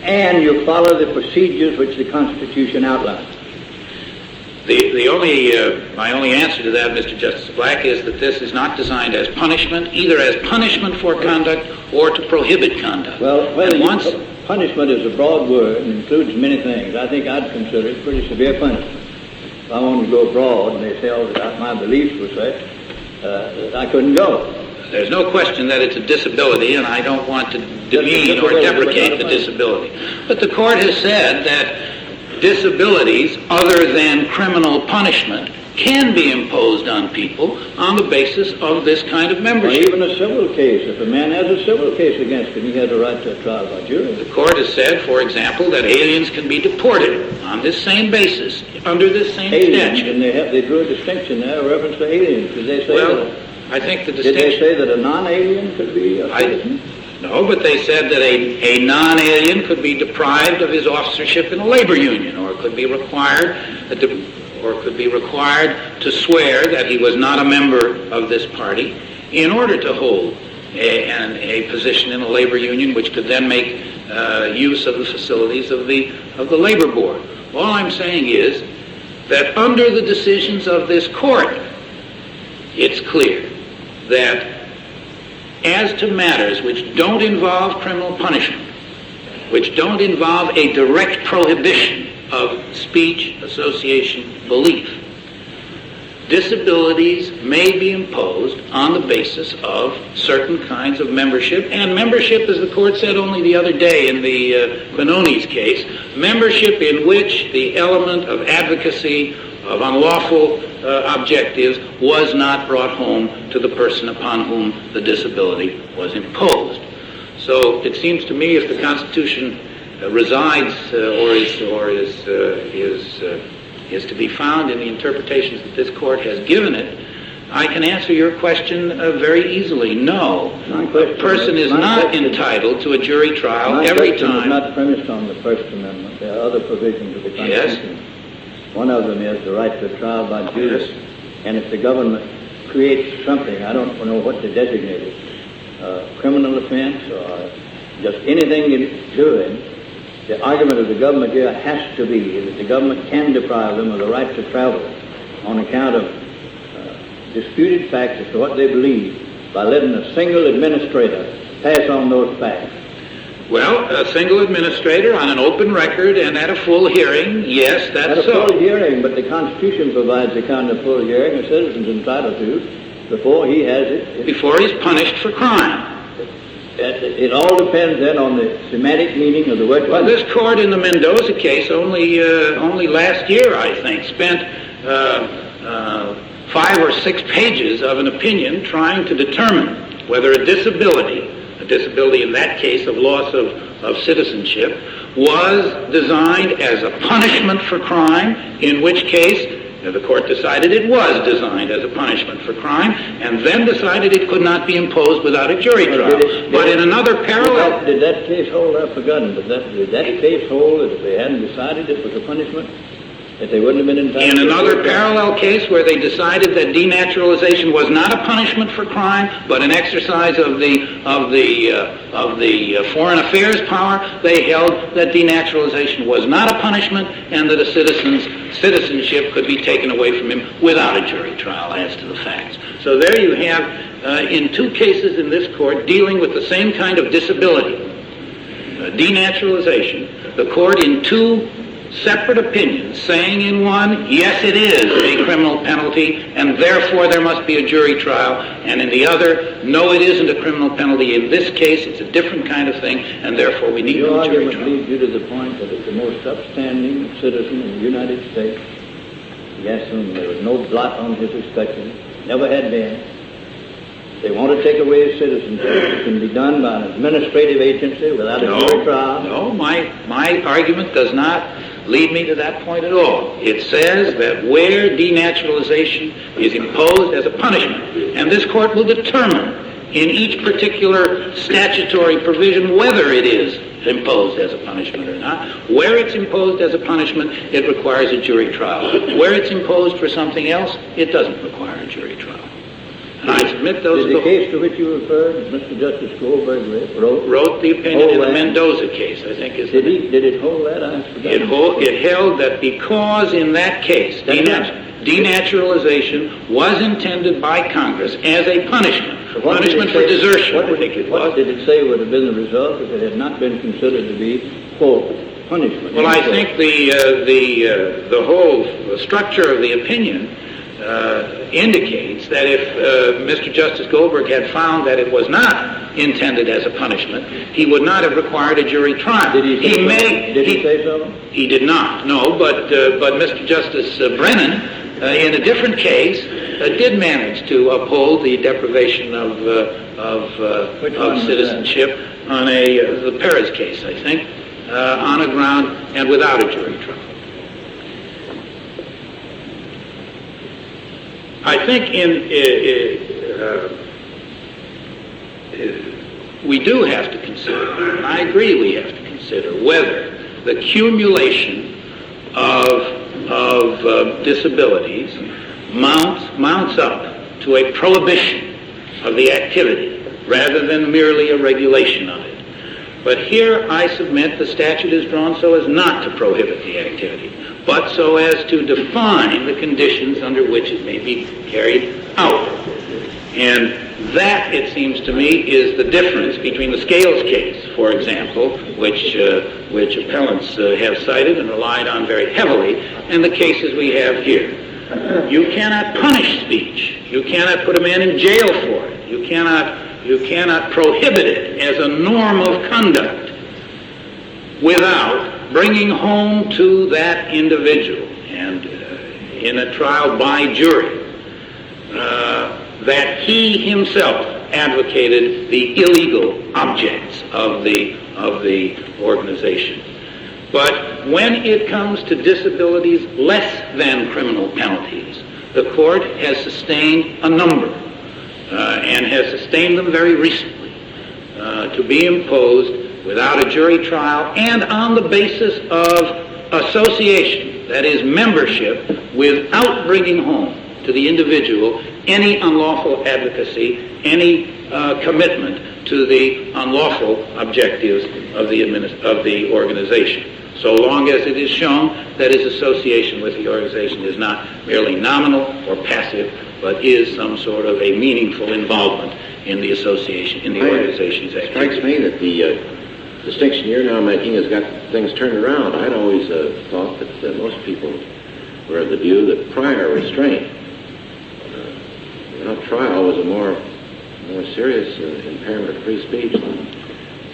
H: and you follow the procedures which the Constitution outlines.
F: My only answer to that, Mr. Justice Black, is that this is not designed as punishment, either as punishment for conduct or to prohibit conduct.
H: Well, punishment is a broad word and includes many things. I think I'd consider it pretty severe punishment. If I wanted to go abroad and they tell that my beliefs were such that I couldn't go.
F: There's no question that it's a disability, and I don't want to demean or deprecate the disability. But the court has said that disabilities other than criminal punishment can be imposed on people on the basis of this kind of membership.
H: Or even a civil case. If a man has a civil case against him, he has a right to a trial by jury.
F: The court has said, for example, that aliens can be deported on this same basis, under this same statute.
H: And they drew a distinction there, a reference to aliens. Did they say
F: I think the distinction...
H: Did they say that a non-alien could be a citizen?
F: No, but they said that a non-alien could be deprived of his officership in a labor union, or could be required to swear that he was not a member of this party in order to hold a position in a labor union, which could then make use of the facilities of the labor board. All I'm saying is that under the decisions of this court, it's clear that as to matters which don't involve criminal punishment, which don't involve a direct prohibition of speech, association, belief, disabilities may be imposed on the basis of certain kinds of membership, and membership, as the court said only the other day in the Quinones case, membership in which the element of advocacy of unlawful objectives was not brought home to the person upon whom the disability was imposed. So it seems to me if the Constitution resides or is to be found in the interpretations that this court has given it, I can answer your question very easily. No, a person is not entitled to a jury trial every time.
H: It's not premised on the First Amendment. There are other provisions of the Constitution.
F: Yes.
H: One of them is the right to trial by jury. Yes. And if the government creates something, I don't know what to designate it, criminal offense or just anything it's doing the argument of the government here has to be that the government can deprive them of the right to travel on account of disputed facts as to what they believe by letting a single administrator pass on those facts.
F: Well, a single administrator on an open record and at a full hearing, yes, that's so.
H: At a full hearing, but the Constitution provides the kind of full hearing a citizen's entitled to before he has it.
F: Before he's punished for crime.
H: It all depends then on the semantic meaning of the word.
F: Well, this court in the Mendoza case only last year, I think, spent 5 or 6 pages of an opinion trying to determine whether a disability in that case of loss of citizenship, was designed as a punishment for crime, in which case the court decided it was designed as a punishment for crime, and then decided it could not be imposed without a jury trial. But in another parallel...
H: Did that case hold? I've forgotten, but did that case hold that if they hadn't decided it was a punishment, that they wouldn't have been entitled to...
F: In another parallel case where they decided that denaturalization was not a punishment for crime, but an exercise of the foreign affairs power, they held that denaturalization was not a punishment and that a citizen's citizenship could be taken away from him without a jury trial as to the facts. So there you have, in 2 cases in this court dealing with the same kind of disability, denaturalization, the court in 2 separate opinions, saying in one, yes, it is a criminal penalty, and therefore there must be a jury trial, and in the other, no, it isn't a criminal penalty. In this case, it's a different kind of thing, and therefore we need no jury trial.
H: Your argument leads you to the point that it's the most upstanding citizen in the United States. Yes, and there was no blot on his inspection, never had been. They want to take away his citizenship. It can be done by an administrative agency without a jury trial.
F: No, my argument does not lead me to that point at all. It says that where denaturalization is imposed as a punishment, and this court will determine in each particular statutory provision whether it is imposed as a punishment or not. Where it's imposed as a punishment, it requires a jury trial. Where it's imposed for something else, it doesn't require a jury trial. And I submit those...
H: Did the case to which you referred, Mr. Justice Goldberg
F: wrote the opinion in the Mendoza case, I think is...
H: Did it hold that?
F: It held that because in that case, denaturalization was intended by Congress as a punishment for desertion, I think it was.
H: What did it say would have been the result if it had not been considered to be, quote, punishment?
F: Well, I think the whole structure of the opinion indicates that if Mr. Justice Goldberg had found that it was not intended as a punishment, he would not have required a jury trial.
H: Did he say so?
F: He did not, no, but Mr. Justice Brennan, in a different case, did manage to uphold the deprivation of citizenship on the Perez case, I think, on a ground and without a jury trial. I think we do have to consider, and I agree we have to consider, whether the accumulation of disabilities mounts up to a prohibition of the activity rather than merely a regulation of it. But here I submit the statute is drawn so as not to prohibit the activity, but so as to define the conditions under which it may be carried out. And that, it seems to me, is the difference between the Scales case, for example, which appellants have cited and relied on very heavily, and the cases we have here. You cannot punish speech. You cannot put a man in jail for it. You cannot prohibit it as a norm of conduct without bringing home to that individual, and in a trial by jury, that he himself advocated the illegal objects of the organization. But when it comes to disabilities less than criminal penalties, the court has sustained a number, and has sustained them very recently, to be imposed without a jury trial and on the basis of association, that is membership, without bringing home to the individual any unlawful advocacy, any commitment to the unlawful objectives of the organization, so long as it is shown that his association with the organization is not merely nominal or passive, but is some sort of a meaningful involvement in the association, in the organization's
I: It
F: activities.
I: strikes me that the distinction you're now making has got things turned around. I'd always thought that most people were of the view that prior restraint, without trial, was a more serious impairment of free speech than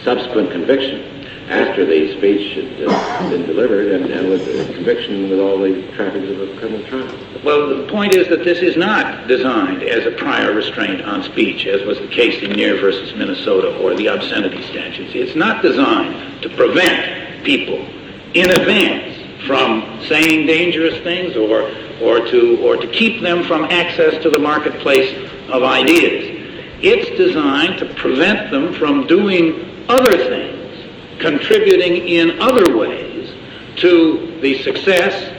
I: subsequent conviction after the speech had been delivered and with the conviction with all the trappings of a criminal trial.
F: Well, the point is that this is not designed as a prior restraint on speech, as was the case in Neer versus Minnesota or the obscenity statutes. It's not designed to prevent people in advance from saying dangerous things or to keep them from access to the marketplace of ideas. It's designed to prevent them from doing other things, contributing in other ways to the success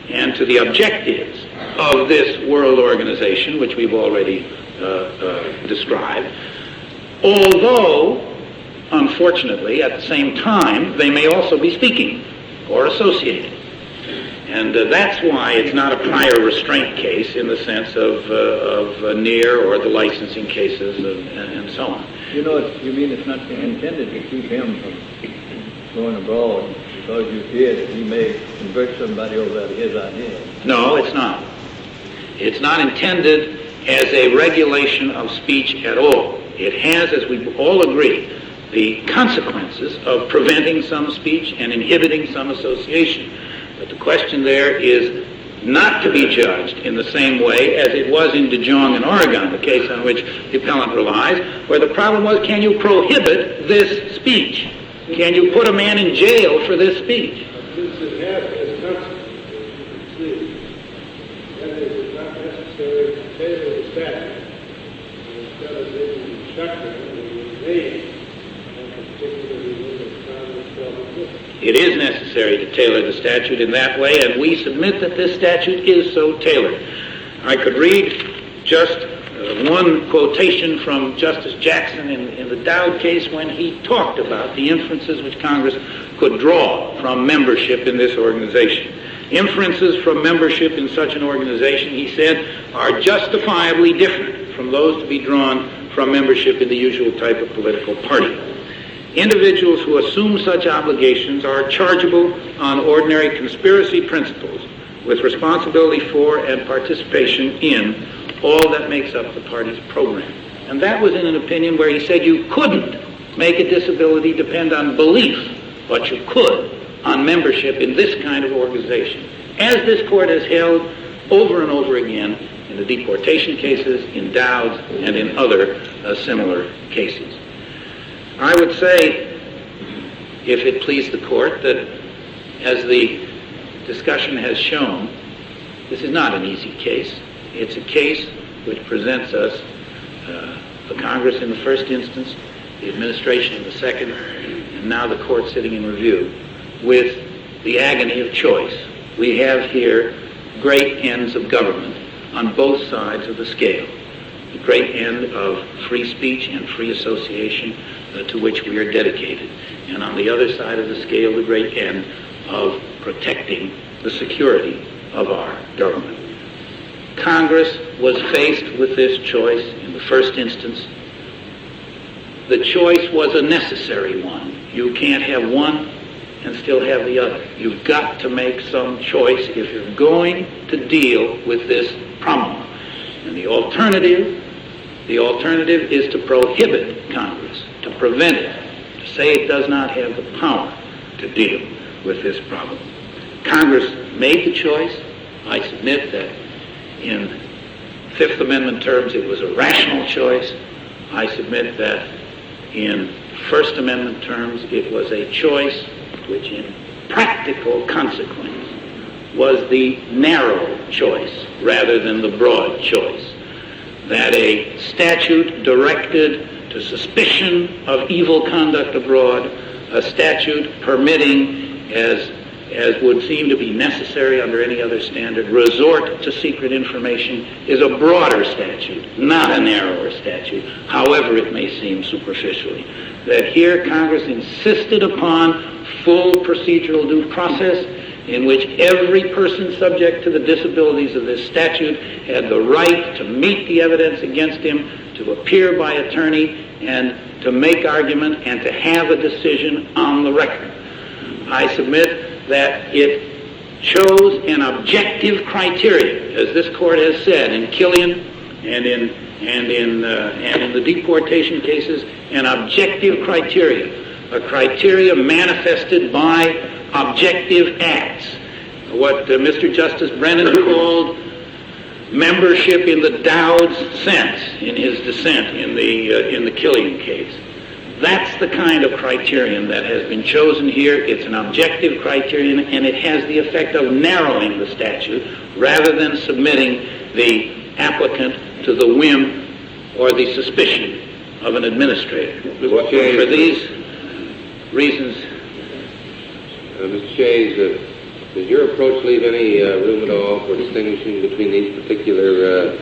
F: and to the objectives of this world organization, which we've already described, although, unfortunately, at the same time, they may also be speaking or associating. And that's why it's not a prior restraint case in the sense of Neer or the licensing cases and so on.
H: You know, you mean it's not intended to keep him from going abroad because you fear that he may convert somebody over to his ideas?
F: No, it's not. It's not intended as a regulation of speech at all. It has, as we all agree, the consequences of preventing some speech and inhibiting some association. But the question there is not to be judged in the same way as it was in DeJong in Oregon, the case on which the appellant relies, where the problem was, can you prohibit this speech? Can you put a man in jail for this speech?
J: Since it has as consequences, please, that is, it's not necessary to tailor the statute. Instead of being instructed and made on particularly when it's Congress.
F: It is necessary to tailor the statute in that way, and we submit that this statute is so tailored. I could read just one quotation from Justice Jackson in the Dowd case when he talked about the inferences which Congress could draw from membership in this organization. Inferences from membership in such an organization, he said, are justifiably different from those to be drawn from membership in the usual type of political party. Individuals who assume such obligations are chargeable on ordinary conspiracy principles with responsibility for and participation in all that makes up the party's program. And that was in an opinion where he said you couldn't make a disability depend on belief, but you could on membership in this kind of organization, as this court has held over and over again in the deportation cases, in Dowd, and in other similar cases. I would say, if it pleased the court, that as the discussion has shown, this is not an easy case. It's a case which presents us, the Congress in the first instance, the administration in the second, and now the court sitting in review, with the agony of choice. We have here great ends of government on both sides of the scale. The great end of free speech and free association to which we are dedicated. And on the other side of the scale, the great end of protecting the security of our government. Congress was faced with this choice in the first instance. The choice was a necessary one. You can't have one and still have the other. You've got to make some choice if you're going to deal with this problem. And the alternative is to prohibit Congress, to prevent it, to say it does not have the power to deal with this problem. Congress made the choice. I submit that in Fifth Amendment terms it was a rational choice. I submit that in First Amendment terms it was a choice which in practical consequence was the narrow choice rather than the broad choice. That a statute directed to suspicion of evil conduct abroad, a statute permitting, as as would seem to be necessary under any other standard, resort to secret information is a broader statute, not a narrower statute, however it may seem superficially. That here Congress insisted upon full procedural due process in which every person subject to the disabilities of this statute had the right to meet the evidence against him, to appear by attorney, and to make argument and to have a decision on the record. I submit that it chose an objective criteria, as this court has said in Killian and in the deportation cases, an objective criteria, a criteria manifested by objective acts, what Mr. Justice Brennan called membership in the Dowd's sense in his dissent in the Killian case. That's the kind of criterion that has been chosen here. It's an objective criterion, and it has the effect of narrowing the statute rather than submitting the applicant to the whim or the suspicion of an administrator. For these reasons,
I: Mr. Shays, does your approach leave any room at all for distinguishing between these particular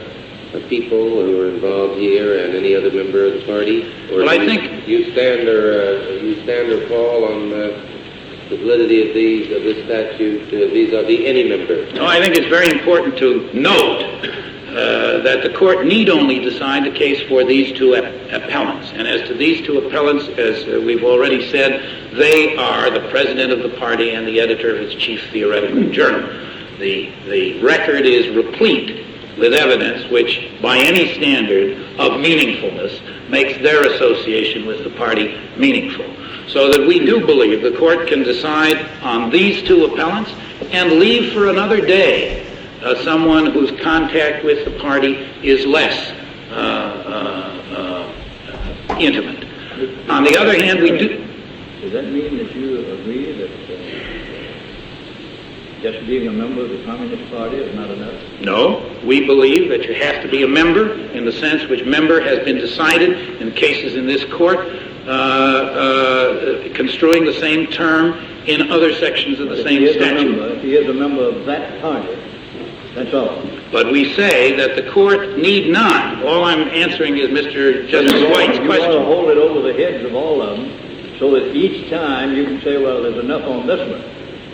I: people who are involved here and any other member of the party? Or
F: well, I think
I: you stand or fall on the validity of this statute vis-a-vis any member?
F: No, I think it's very important to note that the court need only decide the case for these two appellants. And as to these two appellants, as we've already said, they are the president of the party and the editor of its chief theoretical journal. The record is replete with evidence which, by any standard of meaningfulness, makes their association with the party meaningful. So that we do believe the court can decide on these two appellants and leave for another day someone whose contact with the party is less intimate. On the other hand, we do...
H: Does that mean that you agree that just being a member of the Communist Party is not enough?
F: No. We believe that you have to be a member in the sense which member has been decided in cases in this court, construing the same term in other sections of the same statute.
H: If he is a member of that party, that's all.
F: But we say that the court need not. All I'm answering is Mr. Justice White's question.
H: You want to hold it over the heads of all of them so that each time you can say, well, there's enough on this one,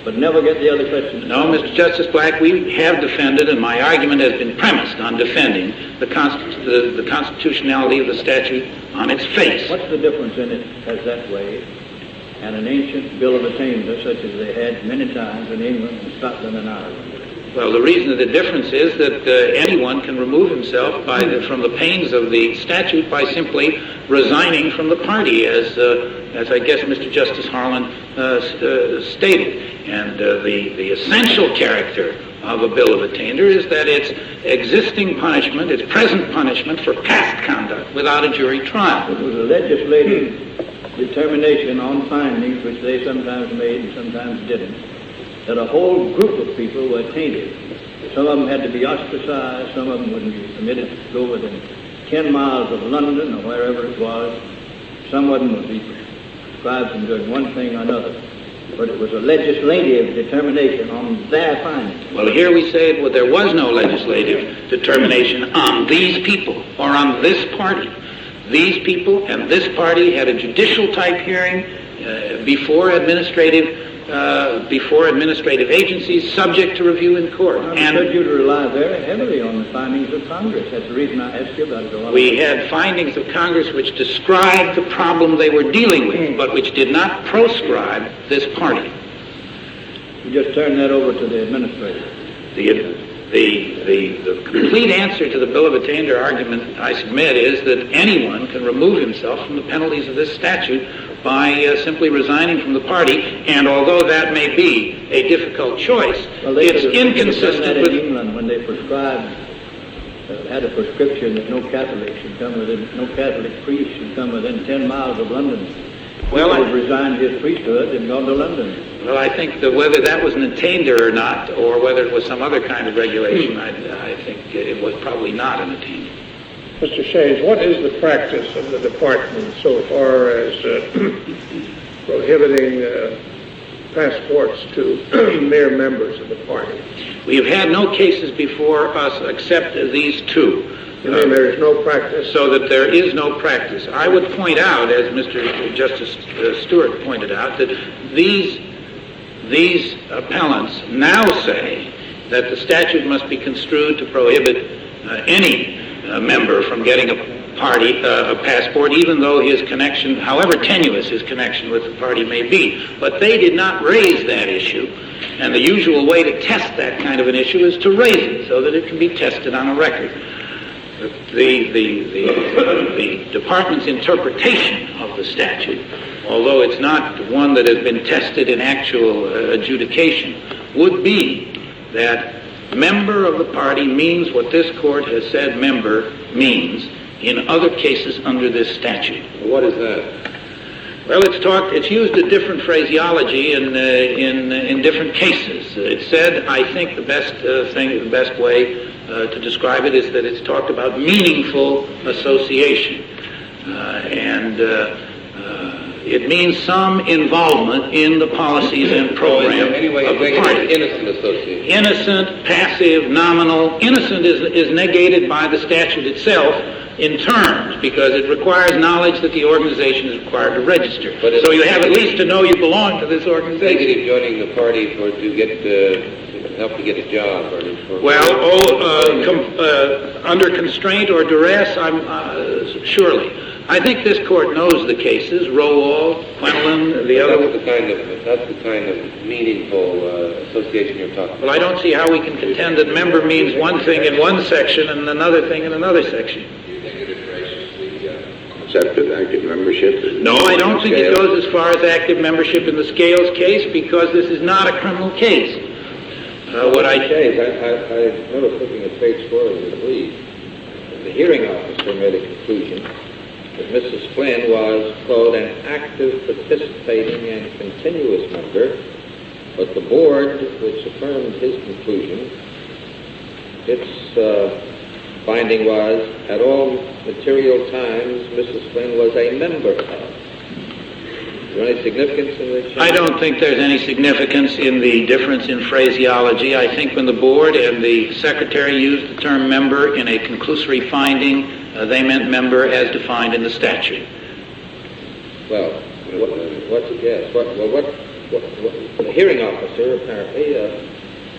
H: but never get the other question.
F: No, Mr. Justice Black, we have defended, and my argument has been premised on defending the constitutionality of the statute on its face.
H: What's the difference in it as that way and an ancient bill of attainder such as they had many times in England and Scotland and Ireland?
F: Well, the reason that the difference is that anyone can remove himself from the pains of the statute by simply resigning from the party, as I guess Mr. Justice Harlan stated. And the essential character of a bill of attainder is that it's existing punishment, it's present punishment for past conduct without a jury trial.
H: It was a legislative determination on findings which they sometimes made and sometimes didn't, that a whole group of people were tainted. Some of them had to be ostracized, some of them wouldn't be permitted to go within 10 miles of London or wherever it was. Some of them would be prescribed from doing one thing or another. But it was a legislative determination on their findings.
F: Well, here we say there was no legislative determination on these people or on this party. These people and this party had a judicial type hearing before administrative agencies subject to review in court.
H: I said you'd rely very heavily on the findings of Congress. That's the reason I asked you about it.
F: We had findings of Congress which described the problem they were dealing with, but which did not proscribe this party.
H: You just turn that over to the administrator.
F: The complete answer to the Bill of Attainder argument, I submit, is that anyone can remove himself from the penalties of this statute by simply resigning from the party, and although that may be a difficult choice, it's inconsistent with...
H: in England when they prescribed, had a prescription that no Catholic priest should come within 10 miles of London. Well, he resigned his priesthood and gone to London.
F: Well, I think that whether that was an attainder or not, or whether it was some other kind of regulation, I think it was probably not an attainder.
J: Mr. Shays, what is the practice of the department so far as prohibiting passports to mere members of the party.
F: We have had no cases before us except these two.
J: You mean there is no practice?
F: So that there is no practice. I would point out, as Mr. Justice Stewart pointed out, that these appellants now say that the statute must be construed to prohibit any member from getting a passport, even though his connection, however tenuous his connection with the party may be. But they did not raise that issue, and the usual way to test that kind of an issue is to raise it so that it can be tested on a record. The department's interpretation of the statute, although it's not one that has been tested in actual adjudication, would be that member of the party means what this court has said member means in other cases under this statute.
I: What is that?
F: Well, it's used a different phraseology in different cases. It said, I think the best way to describe it is that it's talked about meaningful association. It means some involvement in the policies and program
I: Anyway,
F: of the party.
I: innocent association.
F: Innocent, passive, nominal. Innocent is negated by the statute itself in terms, because it requires knowledge that the organization is required to register. So you have at least to know you belong to this organization.
I: Negative joining the party to help to get a job
F: under constraint or duress, surely. I think this court knows the cases, Rowall, Quentin, the other.
I: That's the kind of meaningful association you're talking about.
F: Well, I don't see how we can contend that member means one thing in one section and another thing in another section.
I: Accepted active membership?
F: No, I don't think it goes as far as active membership in the Scales case, because this is not a criminal case.
C: What I say is, I noticed looking at page 4 of the brief, the hearing officer made a conclusion that Mrs. Flynn was, quote, an active, participating, and continuous member, but the board, which affirmed his conclusion, its finding was, at all material times, Mrs. Flynn was a member of. Is there any significance in this?
F: I don't think there's any significance in the difference in phraseology. I think when the board and the secretary used the term member in a conclusory finding, they meant member as defined in the statute.
C: Well, what's the guess? The hearing officer apparently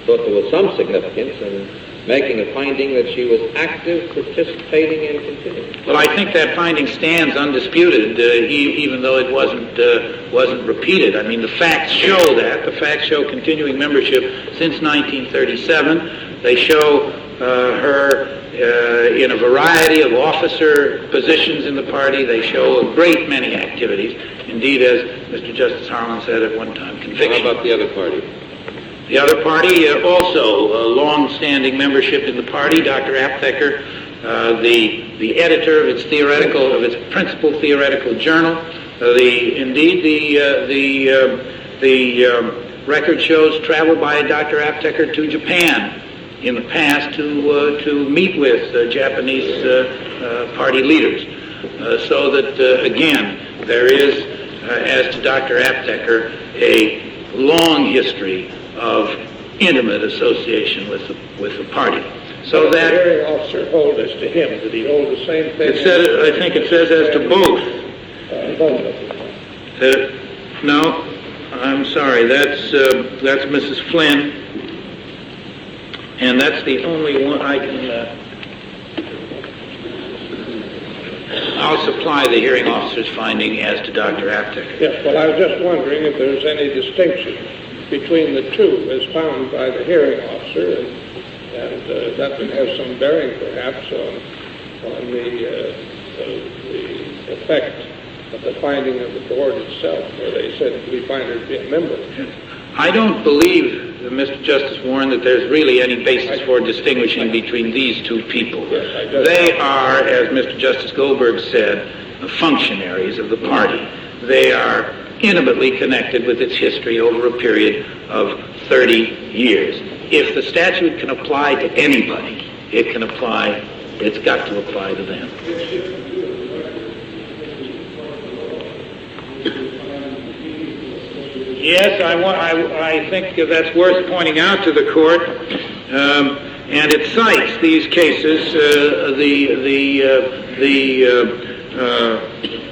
C: thought there was some significance in making a finding that she was active, participating, and continuing.
F: Well, I think that finding stands undisputed, even though it wasn't repeated. I mean, the facts show that. The facts show continuing membership since 1937. They show her in a variety of officer positions in the party. They show a great many activities. Indeed, as Mr. Justice Harlan said at one time, conviction.
I: How about the other party?
F: The other party, also long-standing membership in the party. Dr. Aptheker, the editor of its principal theoretical journal. The record shows travel by Dr. Aptheker to Japan in the past to meet with Japanese party leaders. So that again, there is, as to Dr. Aptheker, a long history of intimate association with the party. So that
J: the hearing officer hold as to him. Did he hold the same thing?
F: I think it says as to both. No, I'm sorry. That's Mrs. Flynn, and that's the only one I can. I'll supply the hearing officer's finding as to Dr. Aptheker.
J: Yes, well, I was just wondering if there's any distinction between the two as found by the hearing officer, and that would have some bearing perhaps on the effect of the finding of the board itself, where they said we find her to be a member.
F: I don't believe, Mr. Justice Warren, that there's really any basis for distinguishing between these two people. They are, as Mr. Justice Goldberg said, functionaries of the party. They are intimately connected with its history over a period of 30 years. If the statute can apply to anybody, it's got to apply to them. Yes, I think that's worth pointing out to the court, and it cites these cases,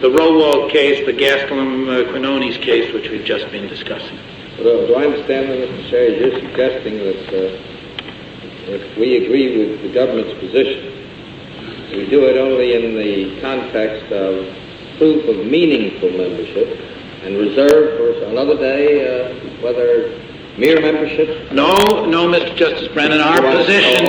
F: the Rowald case, the Gastelum-Quinones case, which we've just been discussing.
C: Do I understand, Mr. Shea, you're suggesting that if we agree with the government's position, we do it only in the context of proof of meaningful membership and reserve for another day whether mere membership?
F: No, Mr. Justice Brennan, our position...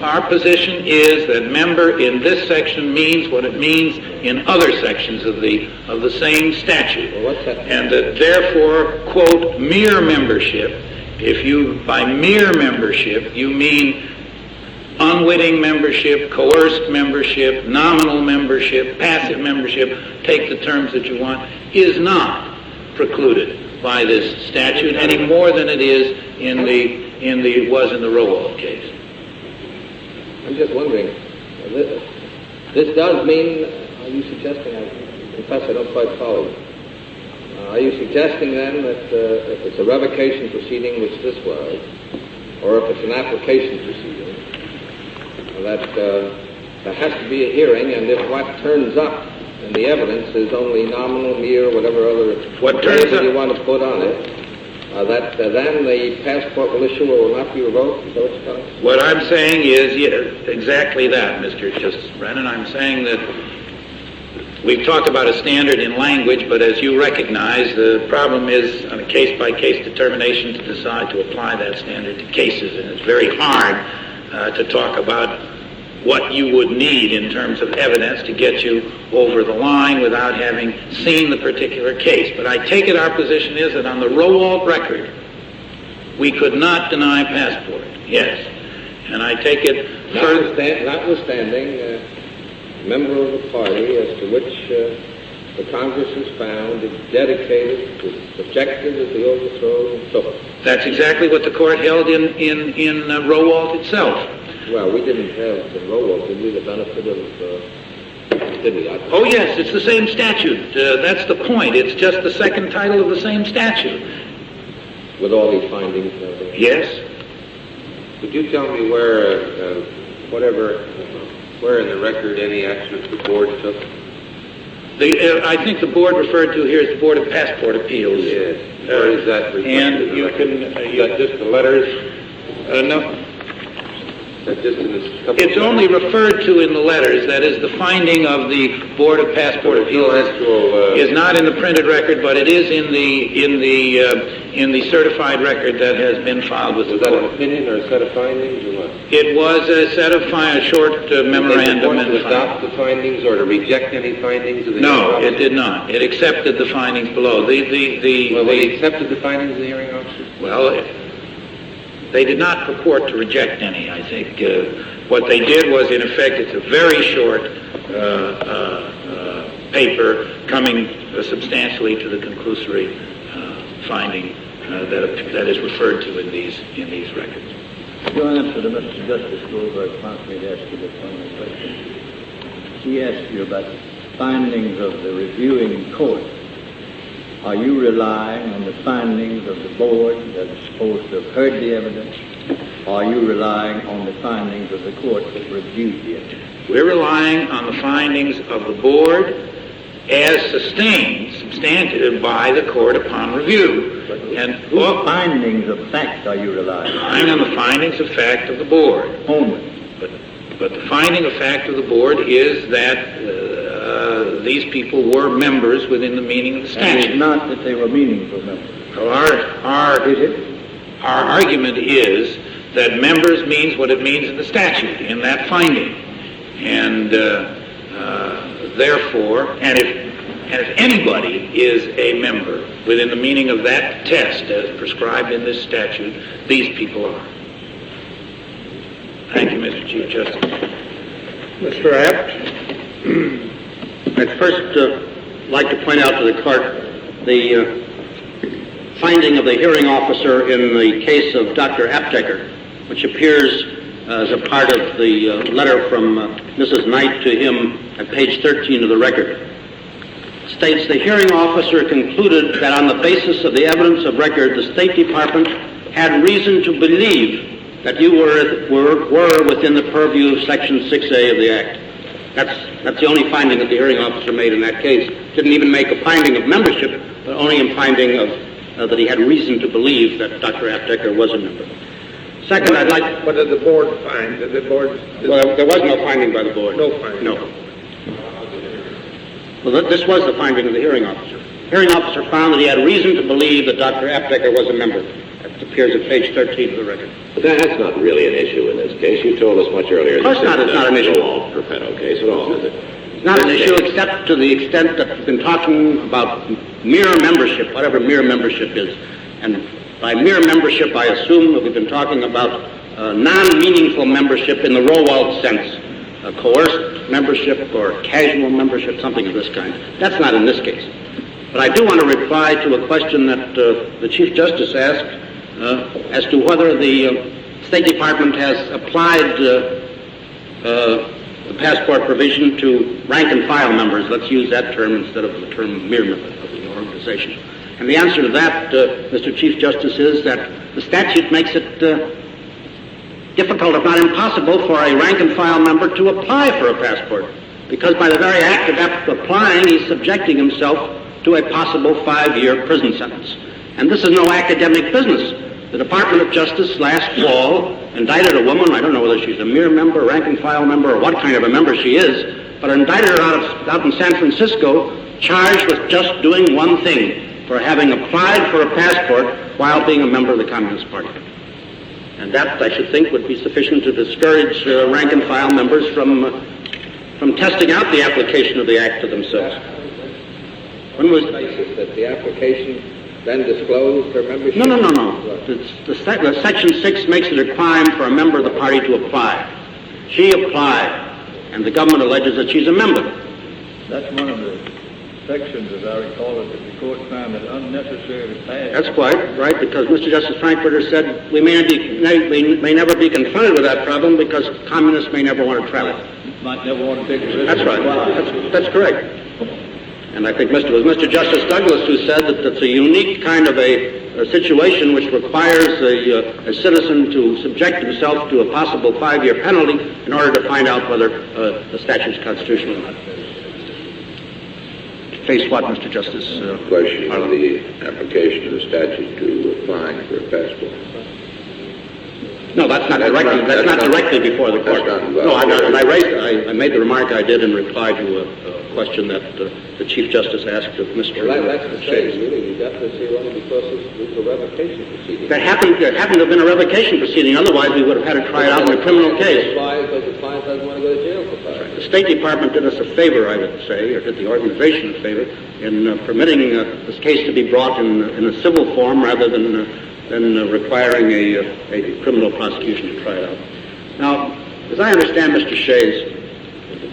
F: our position is that member in this section means what it means in other sections of the same statute.
C: Well, what's that?
F: And that therefore, quote, mere membership, if you, by mere membership, you mean unwitting membership, coerced membership, nominal membership, passive membership, take the terms that you want, is not precluded by this statute any more than it is was in the Rowald case.
C: I'm just wondering, this does mean, are you suggesting, I confess I don't quite follow you. Are you suggesting then that if it's a revocation proceeding, which this was, or if it's an application proceeding, that there has to be a hearing, and if what turns up in the evidence is only nominal, mere, whatever other label you want to put on it, that then the passport will issue or will not be revoked? Is that what you're telling us?
F: What I'm saying is exactly that, Mr. Justice Brennan. I'm saying that we've talked about a standard in language, but as you recognize, the problem is on a case-by-case determination to decide to apply that standard to cases, and it's very hard to talk about what you would need in terms of evidence to get you over the line without having seen the particular case. But I take it our position is that on the Rowald record, we could not deny passport. Yes. And I take it
C: notwithstanding a member of the party as to which the Congress has found is dedicated to objective of the overthrow and so forth.
F: That's exactly what the court held in Rowald itself.
C: Well, we didn't have in Rowald, did we, the benefit of, did we?
F: Oh, yes, it's the same statute. That's the point. It's just the second title of the same statute.
C: With all these findings?
F: Yes.
K: Could you tell me where in the record any action the board took?
F: I think the board referred to here is the Board of Passport Appeals.
K: Yes. Where is that reflected?
F: And you can...
K: is that just the letters?
F: No.
K: It's
F: only referred to in the letters. That is, the finding of the Board of Passport Appeals is not in the printed record, but it is in the certified record that has been filed with the court.
K: Was that an opinion or a set of findings or what?
F: It was a set of a short memorandum.
K: Did it adopt the findings or to reject any findings?
F: No, it did not. It accepted the findings below.
K: They accepted the findings of the hearing officer?
F: Well, they did not purport to reject any, I think. What they did was, in effect, it's a very short paper coming substantially to the conclusory finding that is referred to in these records.
H: Your answer to Mr. Justice Goldberg prompts me to ask you this one question. He asked you about the findings of the reviewing court. Are you relying on the findings of the board that is supposed to have heard the evidence? Or are you relying on the findings of the court that reviewed the evidence?
F: We're relying on the findings of the board as substantive by the court upon review. And
H: whose findings of fact are you relying on?
F: I'm on the findings of fact of the board.
H: Only.
F: But the finding of fact of the board is that these people were members within the meaning of the statute.
H: And it's not that they were meaningful members.
F: Our argument is that members means what it means in the statute, in that finding. And therefore, and if anybody is a member within the meaning of that test as prescribed in this statute, these people are. Thank you, Mr. Chief Justice.
L: Mr. Abt, I'd first like to point out to the clerk the finding of the hearing officer in the case of Dr. Apteker, which appears as a part of the letter from Mrs. Knight to him at page 13 of the record. states the hearing officer concluded that on the basis of the evidence of record, the State Department had reason to believe that you were within the purview of Section 6A of the Act. That's the only finding that the hearing officer made in that case. Didn't even make a finding of membership, but only a finding of that he had reason to believe that Dr. Apteker was a member. Second, I'd like...
J: What did the board find? Did the board...
L: Well, there was no finding by the board.
J: No finding.
L: No. Well, this was the finding of the hearing officer. The hearing officer found that he had reason to believe that Dr. Apteker was a member. That appears at page 13 of the record.
I: But that's not really an issue in this case. You told us much earlier.
L: Of course not. It's not an issue.
I: No Perfetto case at all, is it?
L: It's not an issue except to the extent that we've been talking about mere membership, whatever mere membership is. And by mere membership, I assume that we've been talking about non-meaningful membership in the Rowald sense, coerced membership or casual membership, something of this kind. That's not in this case. But I do want to reply to a question that the Chief Justice asked as to whether the State Department has applied the passport provision to rank-and-file members. Let's use that term instead of the term mere member of the organization. And the answer to that, Mr. Chief Justice, is that the statute makes it difficult, if not impossible, for a rank-and-file member to apply for a passport, because by the very act of applying, he's subjecting himself to a possible 5-year prison sentence. And this is no academic business. The Department of Justice last fall indicted a woman, I don't know whether she's a mere member, rank-and-file member, or what kind of a member she is, but indicted her out in San Francisco, charged with just doing one thing, for having applied for a passport while being a member of the Communist Party. And that, I should think, would be sufficient to discourage rank-and-file members from testing out the application of the Act to themselves. When was
C: that the application then disclosed her membership?
L: No. The Section 6 makes it a crime for a member of the party to apply. She applied, and the government alleges that she's a member.
H: That's one of the sections, as I recall it, that the court found it unnecessary to pass.
L: That's quite right, because Mr. Justice Frankfurter said we may never be confronted with that problem because communists may never want to travel.
H: Might never want to take a risk.
L: That's right. That's correct. And I think it was Mr. Justice Douglas who said that it's a unique kind of a situation which requires a citizen to subject himself to a possible 5-year penalty in order to find out whether the statute is constitutional or not. Face what, Mr. Justice?
M: Question on the application of the statute to applying for a passport.
L: No, that's not directly before the court. I made the remark I did in reply to a question that the Chief Justice asked of Mr.
C: That's the same. Really, you got this here only because it's a revocation proceeding.
L: There happened to have been a revocation proceeding. Otherwise, we would have had to try it out in a criminal case.
C: Because the client doesn't want to go to jail for 5 years.
L: The State Department did us a favor, I would say, or did the organization a favor, in permitting this case to be brought in a civil form rather than requiring a criminal prosecution to try it out. Now, as I understand Mr. Shays,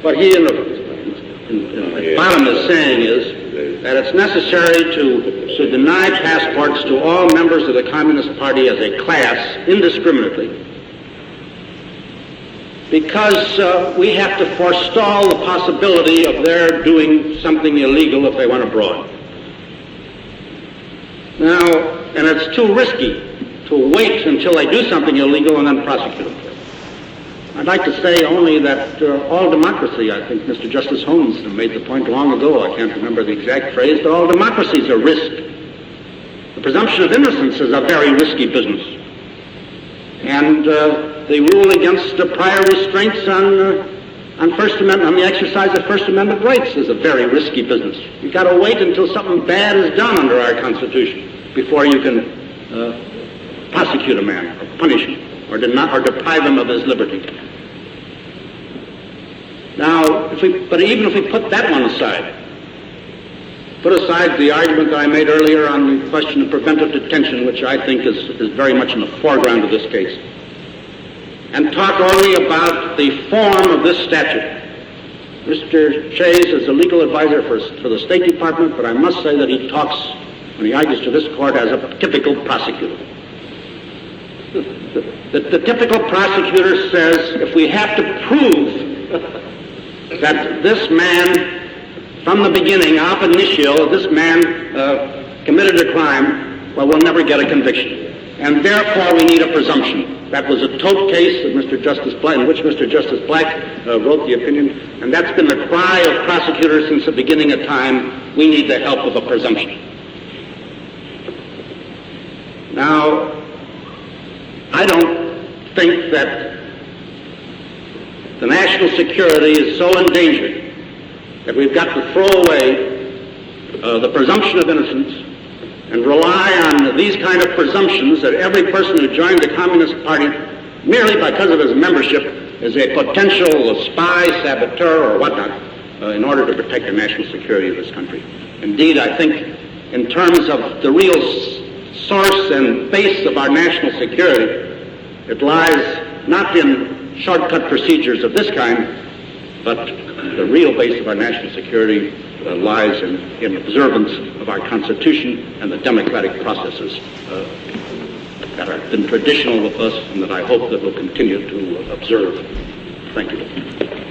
L: what he in the bottom is saying is that it's necessary to deny passports to all members of the Communist Party as a class indiscriminately because we have to forestall the possibility of their doing something illegal if they went abroad. Now, and it's too risky to wait until they do something illegal and then prosecute them. I'd like to say only that all democracy, I think Mr. Justice Holmes made the point long ago, I can't remember the exact phrase, but all democracies are risk. The presumption of innocence is a very risky business. And the rule against prior restraints on First Amendment, on the exercise of First Amendment rights is a very risky business. You've got to wait until something bad is done under our Constitution before you can prosecute a man or punish him or deprive him of his liberty. Now, but even if we put that one aside, put aside the argument that I made earlier on the question of preventive detention, which I think is very much in the foreground of this case, and talk only about the form of this statute. Mr. Shays is a legal advisor for the State Department, but I must say that he talks, when he argues to this court, as a typical prosecutor. The typical prosecutor says, if we have to prove that this man from the beginning, ab initio, this man committed a crime, well, we'll never get a conviction. And therefore, we need a presumption. That was a Todt case in which Mr. Justice Black wrote the opinion, and that's been the cry of prosecutors since the beginning of time. We need the help of a presumption. Now, I don't think that the national security is so endangered that we've got to throw away the presumption of innocence and rely on these kind of presumptions that every person who joined the Communist Party merely because of his membership is a potential spy, saboteur, or whatnot in order to protect the national security of this country. Indeed, I think in terms of the real source and base of our national security, it lies not in shortcut procedures of this kind, but the real base of our national security lies in observance of our Constitution and the democratic processes that have been traditional with us and that I hope that we'll continue to observe. Thank you.